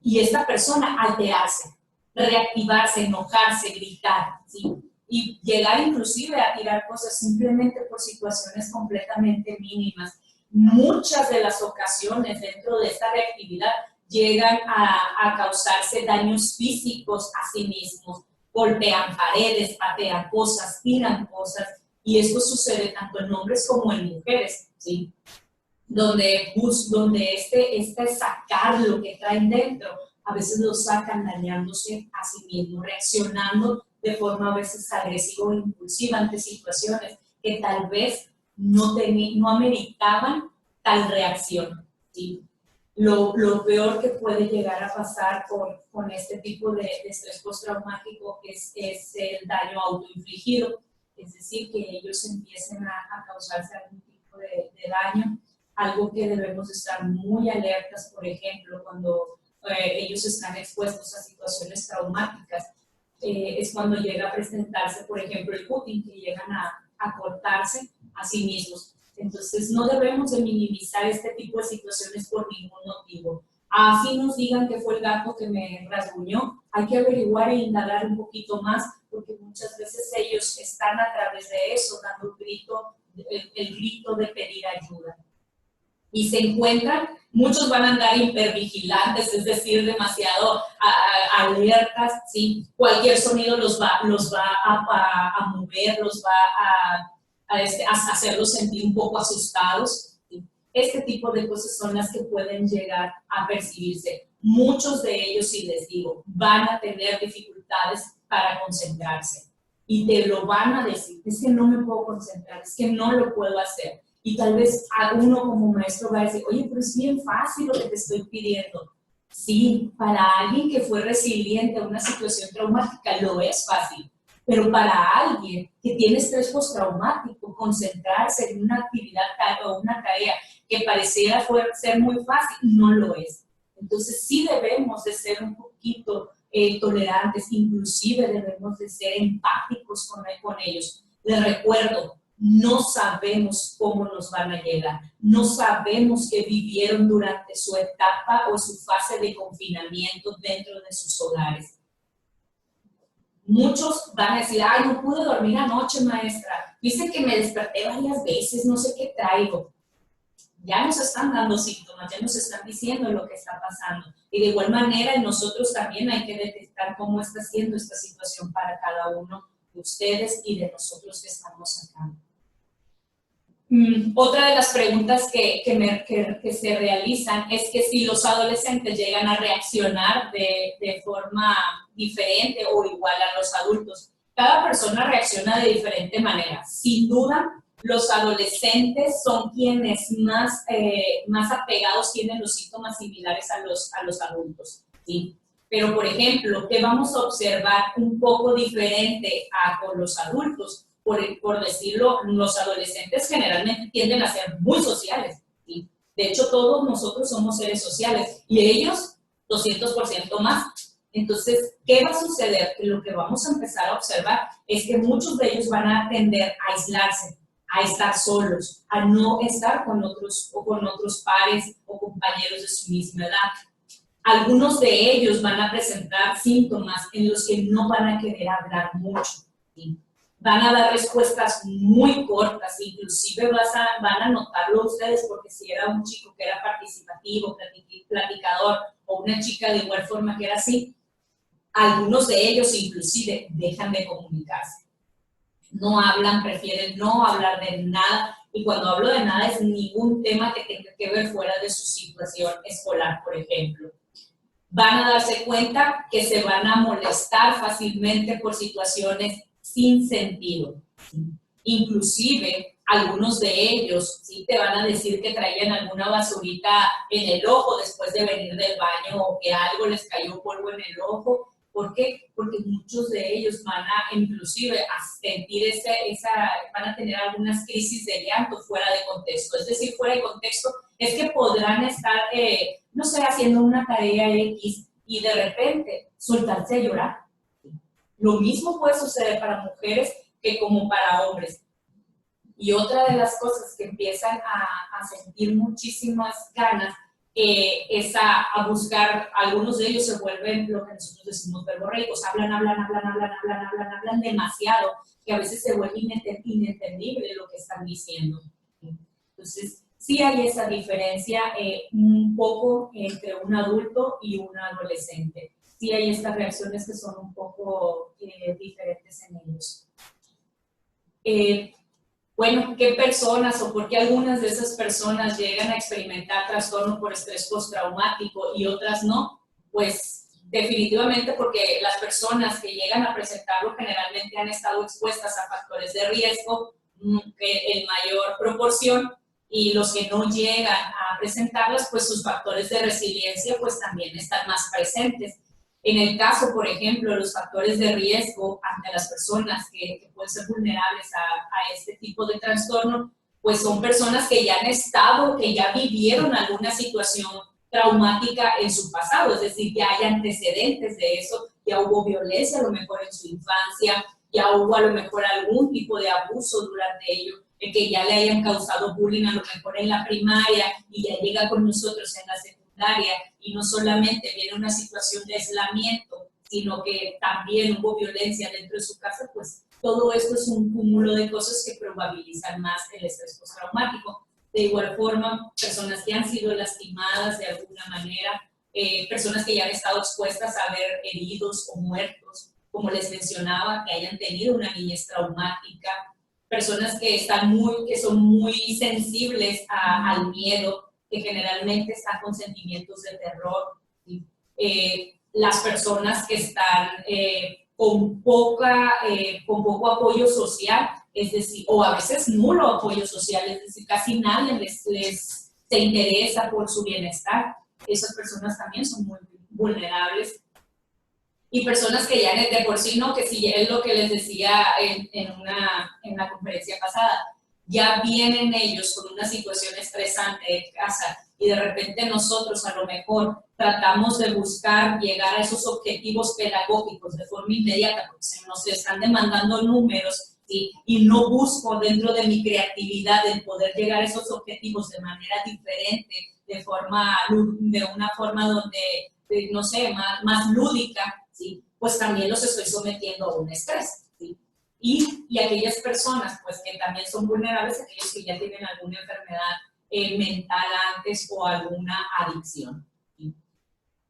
Y esta persona alterarse, reactivarse, enojarse, gritar, ¿sí? Y llegar inclusive a tirar cosas simplemente por situaciones completamente mínimas. Muchas de las ocasiones dentro de esta reactividad llegan a causarse daños físicos a sí mismos, golpean paredes, patean cosas, tiran cosas, y esto sucede tanto en hombres como en mujeres, ¿sí? Donde este sacar lo que traen dentro, a veces lo sacan dañándose a sí mismos, reaccionando de forma a veces agresiva o impulsiva ante situaciones que tal vez no ameritaban tal reacción, ¿sí? Lo peor que puede llegar a pasar con este tipo de estrés postraumático es el daño autoinfligido, es decir, que ellos empiecen a causarse algún tipo de daño, algo que debemos estar muy alertas, por ejemplo, cuando ellos están expuestos a situaciones traumáticas. Es cuando llega a presentarse, por ejemplo, el cutting, que llegan a cortarse a sí mismos. Entonces, no debemos de minimizar este tipo de situaciones por ningún motivo. Así nos digan que fue el gato que me rasguñó, hay que averiguar e indagar un poquito más, porque muchas veces ellos están a través de eso, dando el grito de pedir ayuda. Y se encuentran, muchos van a andar hipervigilantes, es decir, demasiado alertas, ¿sí? Cualquier sonido los va a mover, los va a hacerlos sentir un poco asustados, ¿sí? Este tipo de cosas son las que pueden llegar a percibirse. Muchos de ellos, si les digo, van a tener dificultades para concentrarse y te lo van a decir, es que no me puedo concentrar, es que no lo puedo hacer. Y tal vez uno como maestro va a decir, oye, pero es bien fácil lo que te estoy pidiendo. Sí, para alguien que fue resiliente a una situación traumática lo es fácil, Pero para alguien que tiene estrés postraumático, concentrarse en una actividad o una tarea que pareciera ser muy fácil, no lo es. Entonces sí debemos de ser un poquito tolerantes, inclusive debemos de ser empáticos con ellos. Les recuerdo, no sabemos cómo nos van a llegar, no sabemos qué vivieron durante su etapa o su fase de confinamiento dentro de sus hogares. Muchos van a decir, ay, no pude dormir anoche, maestra, dice que me desperté varias veces, no sé qué traigo. Ya nos están dando síntomas, ya nos están diciendo lo que está pasando. Y de igual manera, en nosotros también hay que detectar cómo está siendo esta situación para cada uno de ustedes y de nosotros que estamos acá. Otra de las preguntas que se realizan es que si los adolescentes llegan a reaccionar de forma diferente o igual a los adultos. Cada persona reacciona de diferente manera. Sin duda, los adolescentes son quienes más apegados tienen los síntomas similares a los adultos, ¿sí? Pero, por ejemplo, ¿qué vamos a observar un poco diferente con los adultos? Por decirlo, los adolescentes generalmente tienden a ser muy sociales, ¿sí? De hecho, todos nosotros somos seres sociales y ellos 200% más. Entonces, ¿qué va a suceder? Que lo que vamos a empezar a observar es que muchos de ellos van a tender a aislarse, a estar solos, a no estar con otros pares o compañeros de su misma edad. Algunos de ellos van a presentar síntomas en los que no van a querer hablar mucho, ¿sí? Van a dar respuestas muy cortas, inclusive van a notarlo ustedes, porque si era un chico que era participativo, platicador, o una chica de igual forma que era así, algunos de ellos inclusive dejan de comunicarse. No hablan, prefieren no hablar de nada, y cuando hablo de nada es ningún tema que tenga que ver fuera de su situación escolar, por ejemplo. Van a darse cuenta que se van a molestar fácilmente por situaciones sin sentido. Inclusive, algunos de ellos sí te van a decir que traían alguna basurita en el ojo después de venir del baño o que algo les cayó polvo en el ojo. ¿Por qué? Porque muchos de ellos van a inclusive a sentir van a tener algunas crisis de llanto fuera de contexto. Es decir, fuera de contexto es que podrán estar, no sé, haciendo una tarea X y de repente soltarse a llorar. Lo mismo puede suceder para mujeres que como para hombres. Y otra de las cosas que empiezan a sentir muchísimas ganas es a buscar, algunos de ellos se vuelven lo que nosotros decimos verborreicos, hablan demasiado, que a veces se vuelve inentendible lo que están diciendo. Entonces, sí hay esa diferencia un poco entre un adulto y un adolescente. Sí hay estas reacciones que son un poco diferentes en ellos. Bueno, ¿qué personas o por qué algunas de esas personas llegan a experimentar trastorno por estrés postraumático y otras no? Pues definitivamente porque las personas que llegan a presentarlo generalmente han estado expuestas a factores de riesgo en mayor proporción, y los que no llegan a presentarlas, pues sus factores de resiliencia pues también están más presentes. En el caso, por ejemplo, los factores de riesgo ante las personas que pueden ser vulnerables a este tipo de trastorno, pues son personas que ya han estado, que ya vivieron alguna situación traumática en su pasado, es decir, ya hay antecedentes de eso, ya hubo violencia a lo mejor en su infancia, ya hubo a lo mejor algún tipo de abuso durante ello, en que ya le hayan causado bullying a lo mejor en la primaria y ya llega con nosotros en la secundaria, y no solamente viene una situación de aislamiento, sino que también hubo violencia dentro de su casa, pues todo esto es un cúmulo de cosas que probabilizan más el estrés postraumático. De igual forma, personas que han sido lastimadas de alguna manera, personas que ya han estado expuestas a ver heridos o muertos, como les mencionaba, que hayan tenido una niñez traumática, personas que son muy sensibles al miedo, que generalmente están con sentimientos de terror, ¿sí? Las personas que están con poco apoyo social, es decir, o a veces nulo apoyo social, es decir, casi nadie se interesa por su bienestar. Esas personas también son muy vulnerables. y personas que ya de por sí no, que si ya es lo que les decía en la conferencia pasada, ya vienen ellos con una situación estresante de casa y de repente nosotros a lo mejor tratamos de buscar llegar a esos objetivos pedagógicos de forma inmediata porque se nos están demandando números, ¿sí? Y no busco dentro de mi creatividad el poder llegar a esos objetivos de manera diferente, de una forma donde, no sé, más lúdica, ¿sí? Pues también los estoy sometiendo a un estrés, ¿sí? Y aquellas personas pues que también son vulnerables, aquellos que ya tienen alguna enfermedad mental antes o alguna adicción, ¿sí?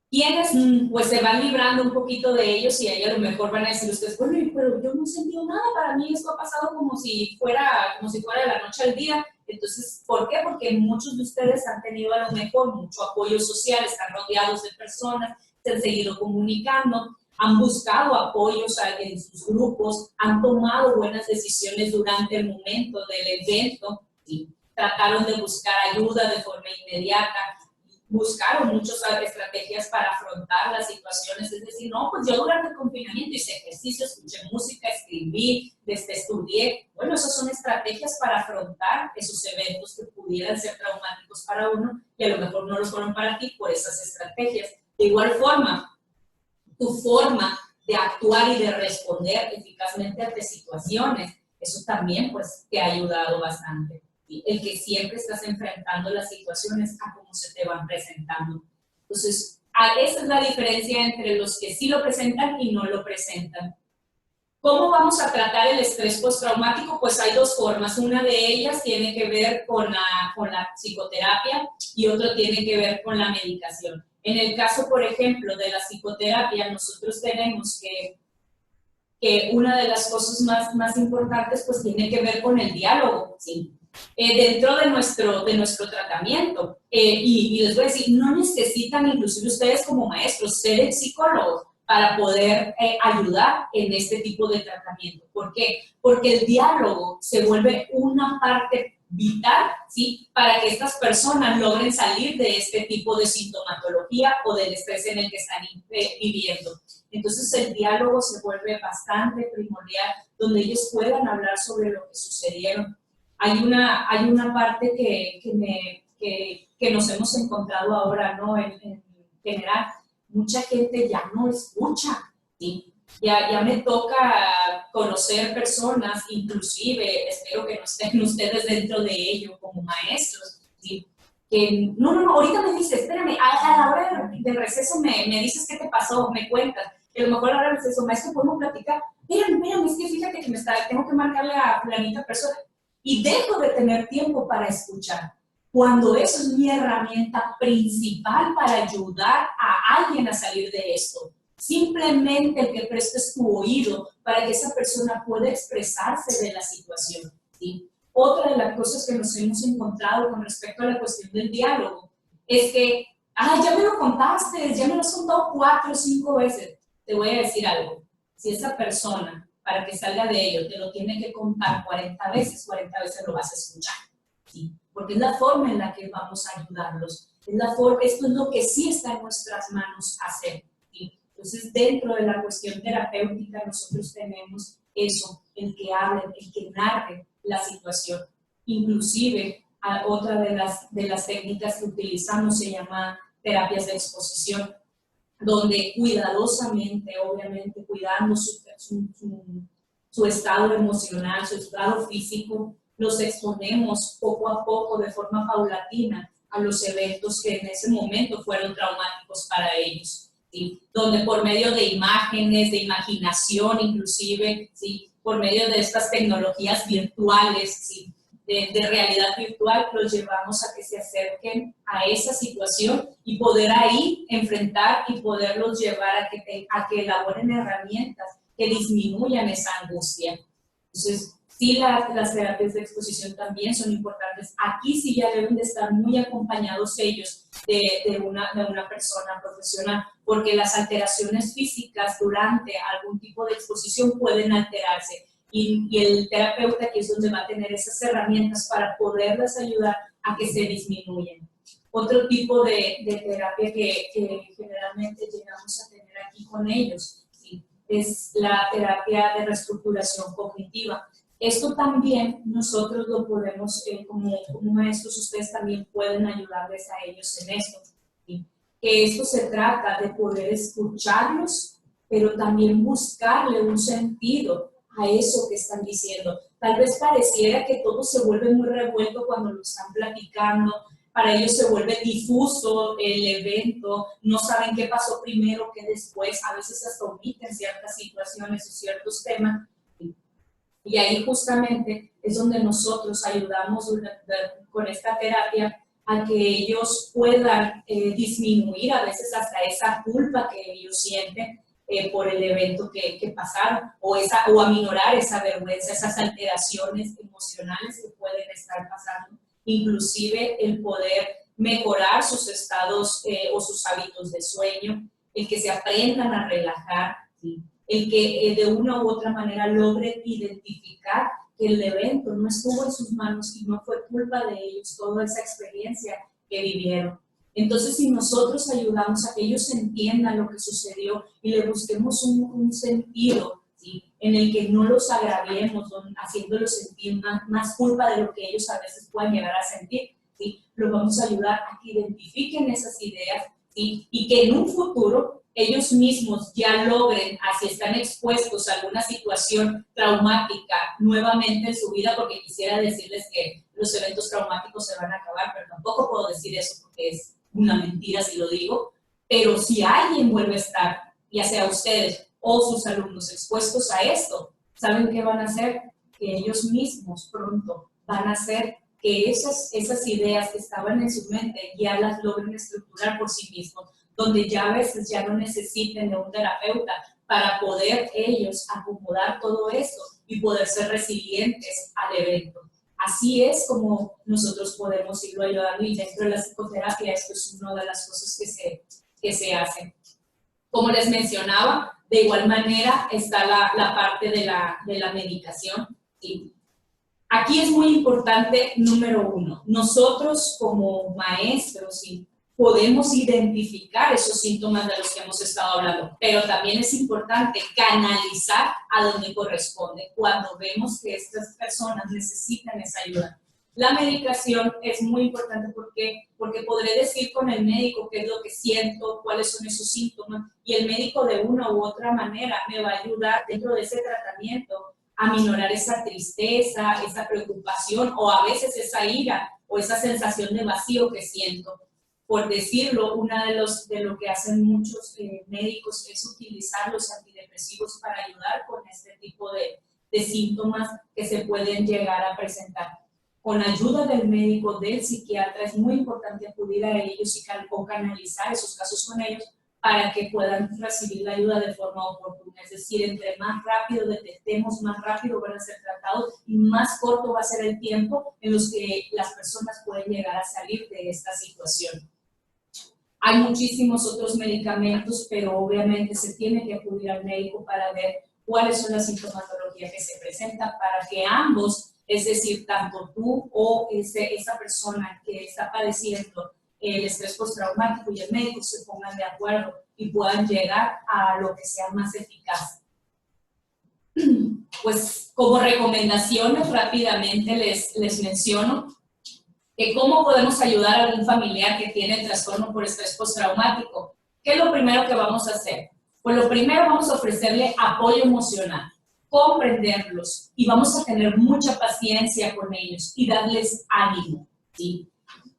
Quienes pues se van librando un poquito de ellos y ahí a lo mejor van a decir ustedes, bueno, pero yo no he sentido nada, para mí esto ha pasado como si fuera de la noche al día. Entonces, ¿por qué? Porque muchos de ustedes han tenido a lo mejor mucho apoyo social, están rodeados de personas, se han seguido comunicando, han buscado apoyos en sus grupos, han tomado buenas decisiones durante el momento del evento, ¿sí? Trataron de buscar ayuda de forma inmediata, buscaron muchas estrategias para afrontar las situaciones, es decir, no, pues yo durante el confinamiento hice ejercicio, escuché música, escribí, estudié. Bueno, esas son estrategias para afrontar esos eventos que pudieran ser traumáticos para uno y a lo mejor no los fueron para ti por esas estrategias. De igual forma, tu forma de actuar y de responder eficazmente ante situaciones, eso también pues te ha ayudado bastante. El que siempre estás enfrentando las situaciones a cómo se te van presentando. Entonces, esa es la diferencia entre los que sí lo presentan y no lo presentan. ¿Cómo vamos a tratar el estrés postraumático? Pues hay dos formas. Una de ellas tiene que ver con la psicoterapia y otra tiene que ver con la medicación. En el caso, por ejemplo, de la psicoterapia, nosotros tenemos que una de las cosas más importantes pues tiene que ver con el diálogo, ¿sí? Dentro de nuestro tratamiento. Y les voy a decir, no necesitan inclusive ustedes como maestros ser psicólogos para poder ayudar en este tipo de tratamiento. ¿Por qué? Porque el diálogo se vuelve una parte vital, ¿sí? Para que estas personas logren salir de este tipo de sintomatología o del estrés en el que están viviendo. Entonces el diálogo se vuelve bastante primordial, donde ellos puedan hablar sobre lo que sucedieron. Hay una parte que nos hemos encontrado ahora, ¿no? En general, mucha gente ya no escucha, ¿sí? Ya me toca conocer personas, inclusive, espero que no estén ustedes dentro de ello como maestros, ¿sí? Que, no, ahorita me dices, espérame, a la hora del receso me dices qué te pasó, me cuentas, que a lo mejor a la hora del receso, maestro, ¿podemos platicar? Espérame, es que fíjate que tengo que marcarle a fulanita persona, y dejo de tener tiempo para escuchar, cuando eso es mi herramienta principal para ayudar a alguien a salir de esto. Simplemente el que prestes tu oído para que esa persona pueda expresarse de la situación, ¿sí? Otra de las cosas que nos hemos encontrado con respecto a la cuestión del diálogo es que, ya me lo contaste, ya me lo has contado 4 o 5 veces. Te voy a decir algo, si esa persona, para que salga de ello, te lo tiene que contar 40 veces lo vas a escuchar, ¿sí? Porque es la forma en la que vamos a ayudarlos. Esto es lo que sí está en nuestras manos hacer, ¿sí? Entonces, dentro de la cuestión terapéutica, nosotros tenemos eso, el que hable, el que narre la situación. Inclusive, otra de las técnicas que utilizamos se llama terapias de exposición, donde cuidadosamente, obviamente, cuidando su estado emocional, su estado físico, los exponemos poco a poco, de forma paulatina, a los eventos que en ese momento fueron traumáticos para ellos, ¿sí? Donde por medio de imágenes, de imaginación inclusive, ¿sí? Por medio de estas tecnologías virtuales, ¿sí? De realidad virtual, los llevamos a que se acerquen a esa situación y poder ahí enfrentar y poderlos llevar a que elaboren herramientas que disminuyan esa angustia. Entonces, sí, las terapias de exposición también son importantes. Aquí sí ya deben de estar muy acompañados ellos de una persona profesional, porque las alteraciones físicas durante algún tipo de exposición pueden alterarse. Y el terapeuta aquí es donde va a tener esas herramientas para poderlas ayudar a que se disminuyan. Otro tipo de terapia que generalmente llegamos a tener aquí con ellos es la terapia de reestructuración cognitiva. Esto también nosotros lo podemos, como maestros, ustedes también pueden ayudarles a ellos en esto, ¿sí? Que esto se trata de poder escucharlos, pero también buscarle un sentido a eso que están diciendo. Tal vez pareciera que todo se vuelve muy revuelto cuando lo están platicando, para ellos se vuelve difuso el evento, no saben qué pasó primero, qué después, a veces hasta omiten ciertas situaciones o ciertos temas. Y ahí justamente es donde nosotros ayudamos con esta terapia a que ellos puedan disminuir a veces hasta esa culpa que ellos sienten por el evento que pasaron, o aminorar esa vergüenza, esas alteraciones emocionales que pueden estar pasando, inclusive el poder mejorar sus estados o sus hábitos de sueño, el que se aprendan a relajar, ¿sí? El que de una u otra manera logren identificar que el evento no estuvo en sus manos y no fue culpa de ellos, toda esa experiencia que vivieron. Entonces, si nosotros ayudamos a que ellos entiendan lo que sucedió y le busquemos un sentido, ¿sí? En el que no los agraviemos, haciéndolos sentir más culpa de lo que ellos a veces puedan llegar a sentir, ¿sí? Los vamos a ayudar a que identifiquen esas ideas, ¿sí? Y que en un futuro ellos mismos ya logren, si están expuestos a alguna situación traumática nuevamente en su vida, porque quisiera decirles que los eventos traumáticos se van a acabar, pero tampoco puedo decir eso porque es una mentira si lo digo, pero si alguien vuelve a estar, ya sea ustedes o sus alumnos expuestos a esto, ¿saben qué van a hacer? Que ellos mismos pronto van a hacer que esas ideas que estaban en su mente ya las logren estructurar por sí mismos, donde ya a veces ya no necesiten de un terapeuta para poder ellos acomodar todo esto y poder ser resilientes al evento. Así es como nosotros podemos irlo ayudando, y dentro de la psicoterapia esto es una de las cosas que se hacen. Como les mencionaba, de igual manera está la parte de la medicación. ¿Sí? Aquí es muy importante, número uno, nosotros como maestros, ¿sí? Podemos identificar esos síntomas de los que hemos estado hablando, pero también es importante canalizar a donde corresponde cuando vemos que estas personas necesitan esa ayuda. La medicación es muy importante porque podré decir con el médico qué es lo que siento, cuáles son esos síntomas, y el médico de una u otra manera me va a ayudar dentro de ese tratamiento a minorar esa tristeza, esa preocupación o a veces esa ira o esa sensación de vacío que siento. Por decirlo, de lo que hacen muchos médicos es utilizar los antidepresivos para ayudar con este tipo de síntomas que se pueden llegar a presentar. Con ayuda del médico, del psiquiatra, es muy importante acudir a ellos o canalizar esos casos con ellos para que puedan recibir la ayuda de forma oportuna. Es decir, entre más rápido detectemos, más rápido van a ser tratados y más corto va a ser el tiempo en los que las personas pueden llegar a salir de esta situación. Hay muchísimos otros medicamentos, pero obviamente se tiene que acudir al médico para ver cuáles son las sintomatologías que se presentan para que ambos, es decir, tanto tú o esa persona que está padeciendo el estrés postraumático y el médico se pongan de acuerdo y puedan llegar a lo que sea más eficaz. Pues como recomendaciones rápidamente les menciono que cómo podemos ayudar a algún familiar que tiene trastorno por estrés postraumático. ¿Qué es lo primero que vamos a hacer? Pues lo primero vamos a ofrecerle apoyo emocional, comprenderlos y vamos a tener mucha paciencia con ellos y darles ánimo, ¿sí?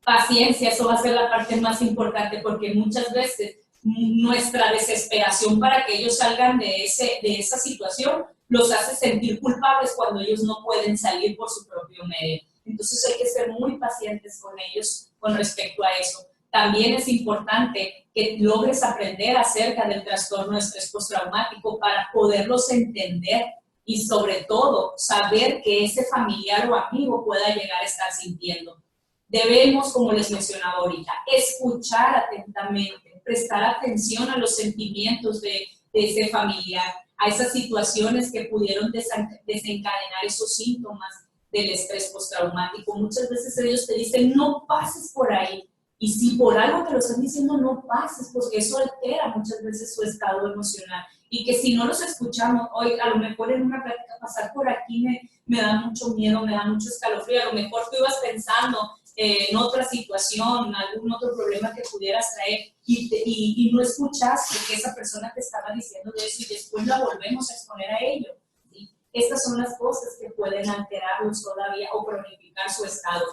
Paciencia, eso va a ser la parte más importante porque muchas veces nuestra desesperación para que ellos salgan de esa situación los hace sentir culpables cuando ellos no pueden salir por su propio medio. Entonces hay que ser muy pacientes con ellos con respecto a eso. También es importante que logres aprender acerca del trastorno de estrés postraumático para poderlos entender y sobre todo saber que ese familiar o amigo pueda llegar a estar sintiendo. Debemos, como les mencionaba ahorita, escuchar atentamente, prestar atención a los sentimientos de ese familiar, a esas situaciones que pudieron desencadenar esos síntomas del estrés postraumático. Muchas veces ellos te dicen, no pases por ahí. Y si por algo te lo están diciendo, no pases, porque eso altera muchas veces su estado emocional. Y que si no los escuchamos, hoy a lo mejor en una plática pasar por aquí me da mucho miedo, me da mucho escalofrío, a lo mejor tú ibas pensando en otra situación, algún otro problema que pudieras traer y no escuchaste que esa persona te estaba diciendo de eso y después la volvemos a exponer a ello. ¿Sí? Estas son las cosas que pueden alterarlos todavía o cronificar su estado.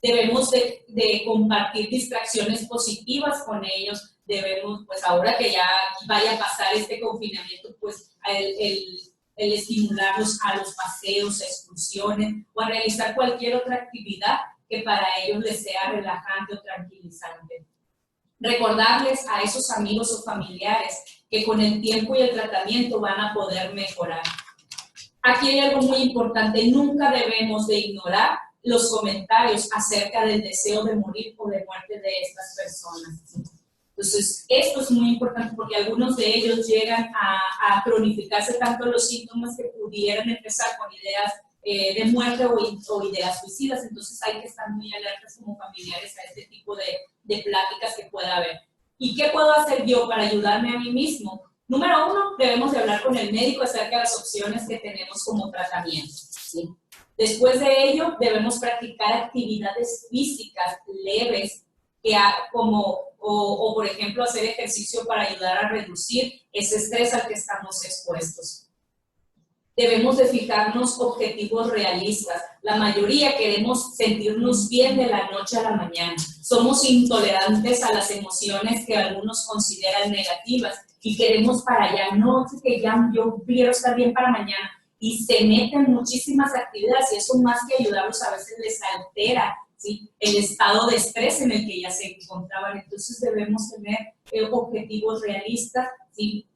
Debemos de compartir distracciones positivas con ellos. Debemos, pues ahora que ya vaya a pasar este confinamiento, pues el estimularlos a los paseos, excursiones o a realizar cualquier otra actividad que para ellos les sea relajante o tranquilizante. Recordarles a esos amigos o familiares que con el tiempo y el tratamiento van a poder mejorar. Aquí hay algo muy importante, nunca debemos de ignorar los comentarios acerca del deseo de morir o de muerte de estas personas. Entonces, esto es muy importante porque algunos de ellos llegan a cronificarse tanto los síntomas que pudieran empezar con ideas de muerte o ideas suicidas. Entonces, hay que estar muy alertas como familiares a este tipo de pláticas que pueda haber. ¿Y qué puedo hacer yo para ayudarme a mí mismo? Número 1, debemos de hablar con el médico acerca de las opciones que tenemos como tratamiento, ¿sí? Después de ello, debemos practicar actividades físicas leves, por ejemplo, hacer ejercicio para ayudar a reducir ese estrés al que estamos expuestos. Debemos de fijarnos objetivos realistas. La mayoría queremos sentirnos bien de la noche a la mañana. Somos intolerantes a las emociones que algunos consideran negativas y queremos para allá. No, es que ya yo quiero estar bien para mañana. Y se meten muchísimas actividades y eso más que ayudarlos a veces les altera, ¿sí?, el estado de estrés en el que ya se encontraban. Entonces debemos tener objetivos realistas, ¿sí?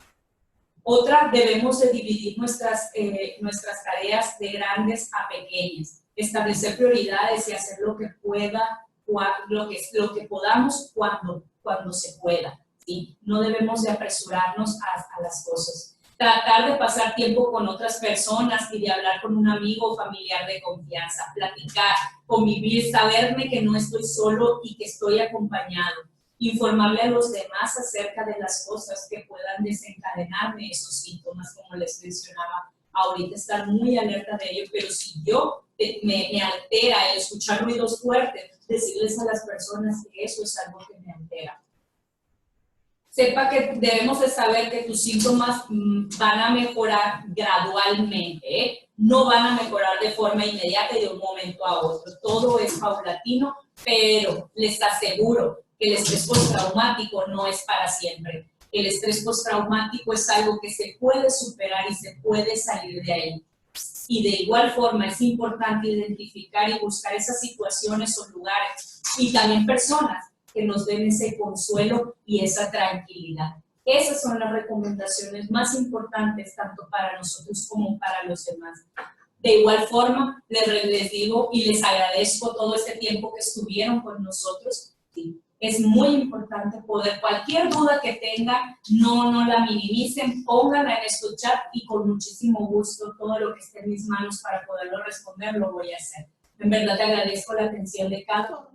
Otra, debemos de dividir nuestras tareas de grandes a pequeñas, establecer prioridades y hacer lo que podamos cuando se pueda, ¿sí? No debemos de apresurarnos a las cosas. Tratar de pasar tiempo con otras personas y de hablar con un amigo o familiar de confianza, platicar, convivir, saberme que no estoy solo y que estoy acompañado. Informarle a los demás acerca de las cosas que puedan desencadenarme esos síntomas, como les mencionaba ahorita, estar muy alerta de ello, pero si yo me altera el escuchar ruidos fuertes, decirles a las personas que eso es algo que me altera. Sepa que debemos de saber que tus síntomas van a mejorar gradualmente, ¿eh? No van a mejorar de forma inmediata y de un momento a otro. Todo es paulatino, pero les aseguro que el estrés postraumático no es para siempre. El estrés postraumático es algo que se puede superar y se puede salir de ahí. Y de igual forma es importante identificar y buscar esas situaciones o lugares y también personas que nos den ese consuelo y esa tranquilidad. Esas son las recomendaciones más importantes tanto para nosotros como para los demás. De igual forma, les digo y les agradezco todo este tiempo que estuvieron con nosotros. Sí, es muy importante poder, cualquier duda que tengan, no la minimicen, pónganla en este chat y con muchísimo gusto todo lo que esté en mis manos para poderlo responder lo voy a hacer. En verdad te agradezco la atención de cada uno.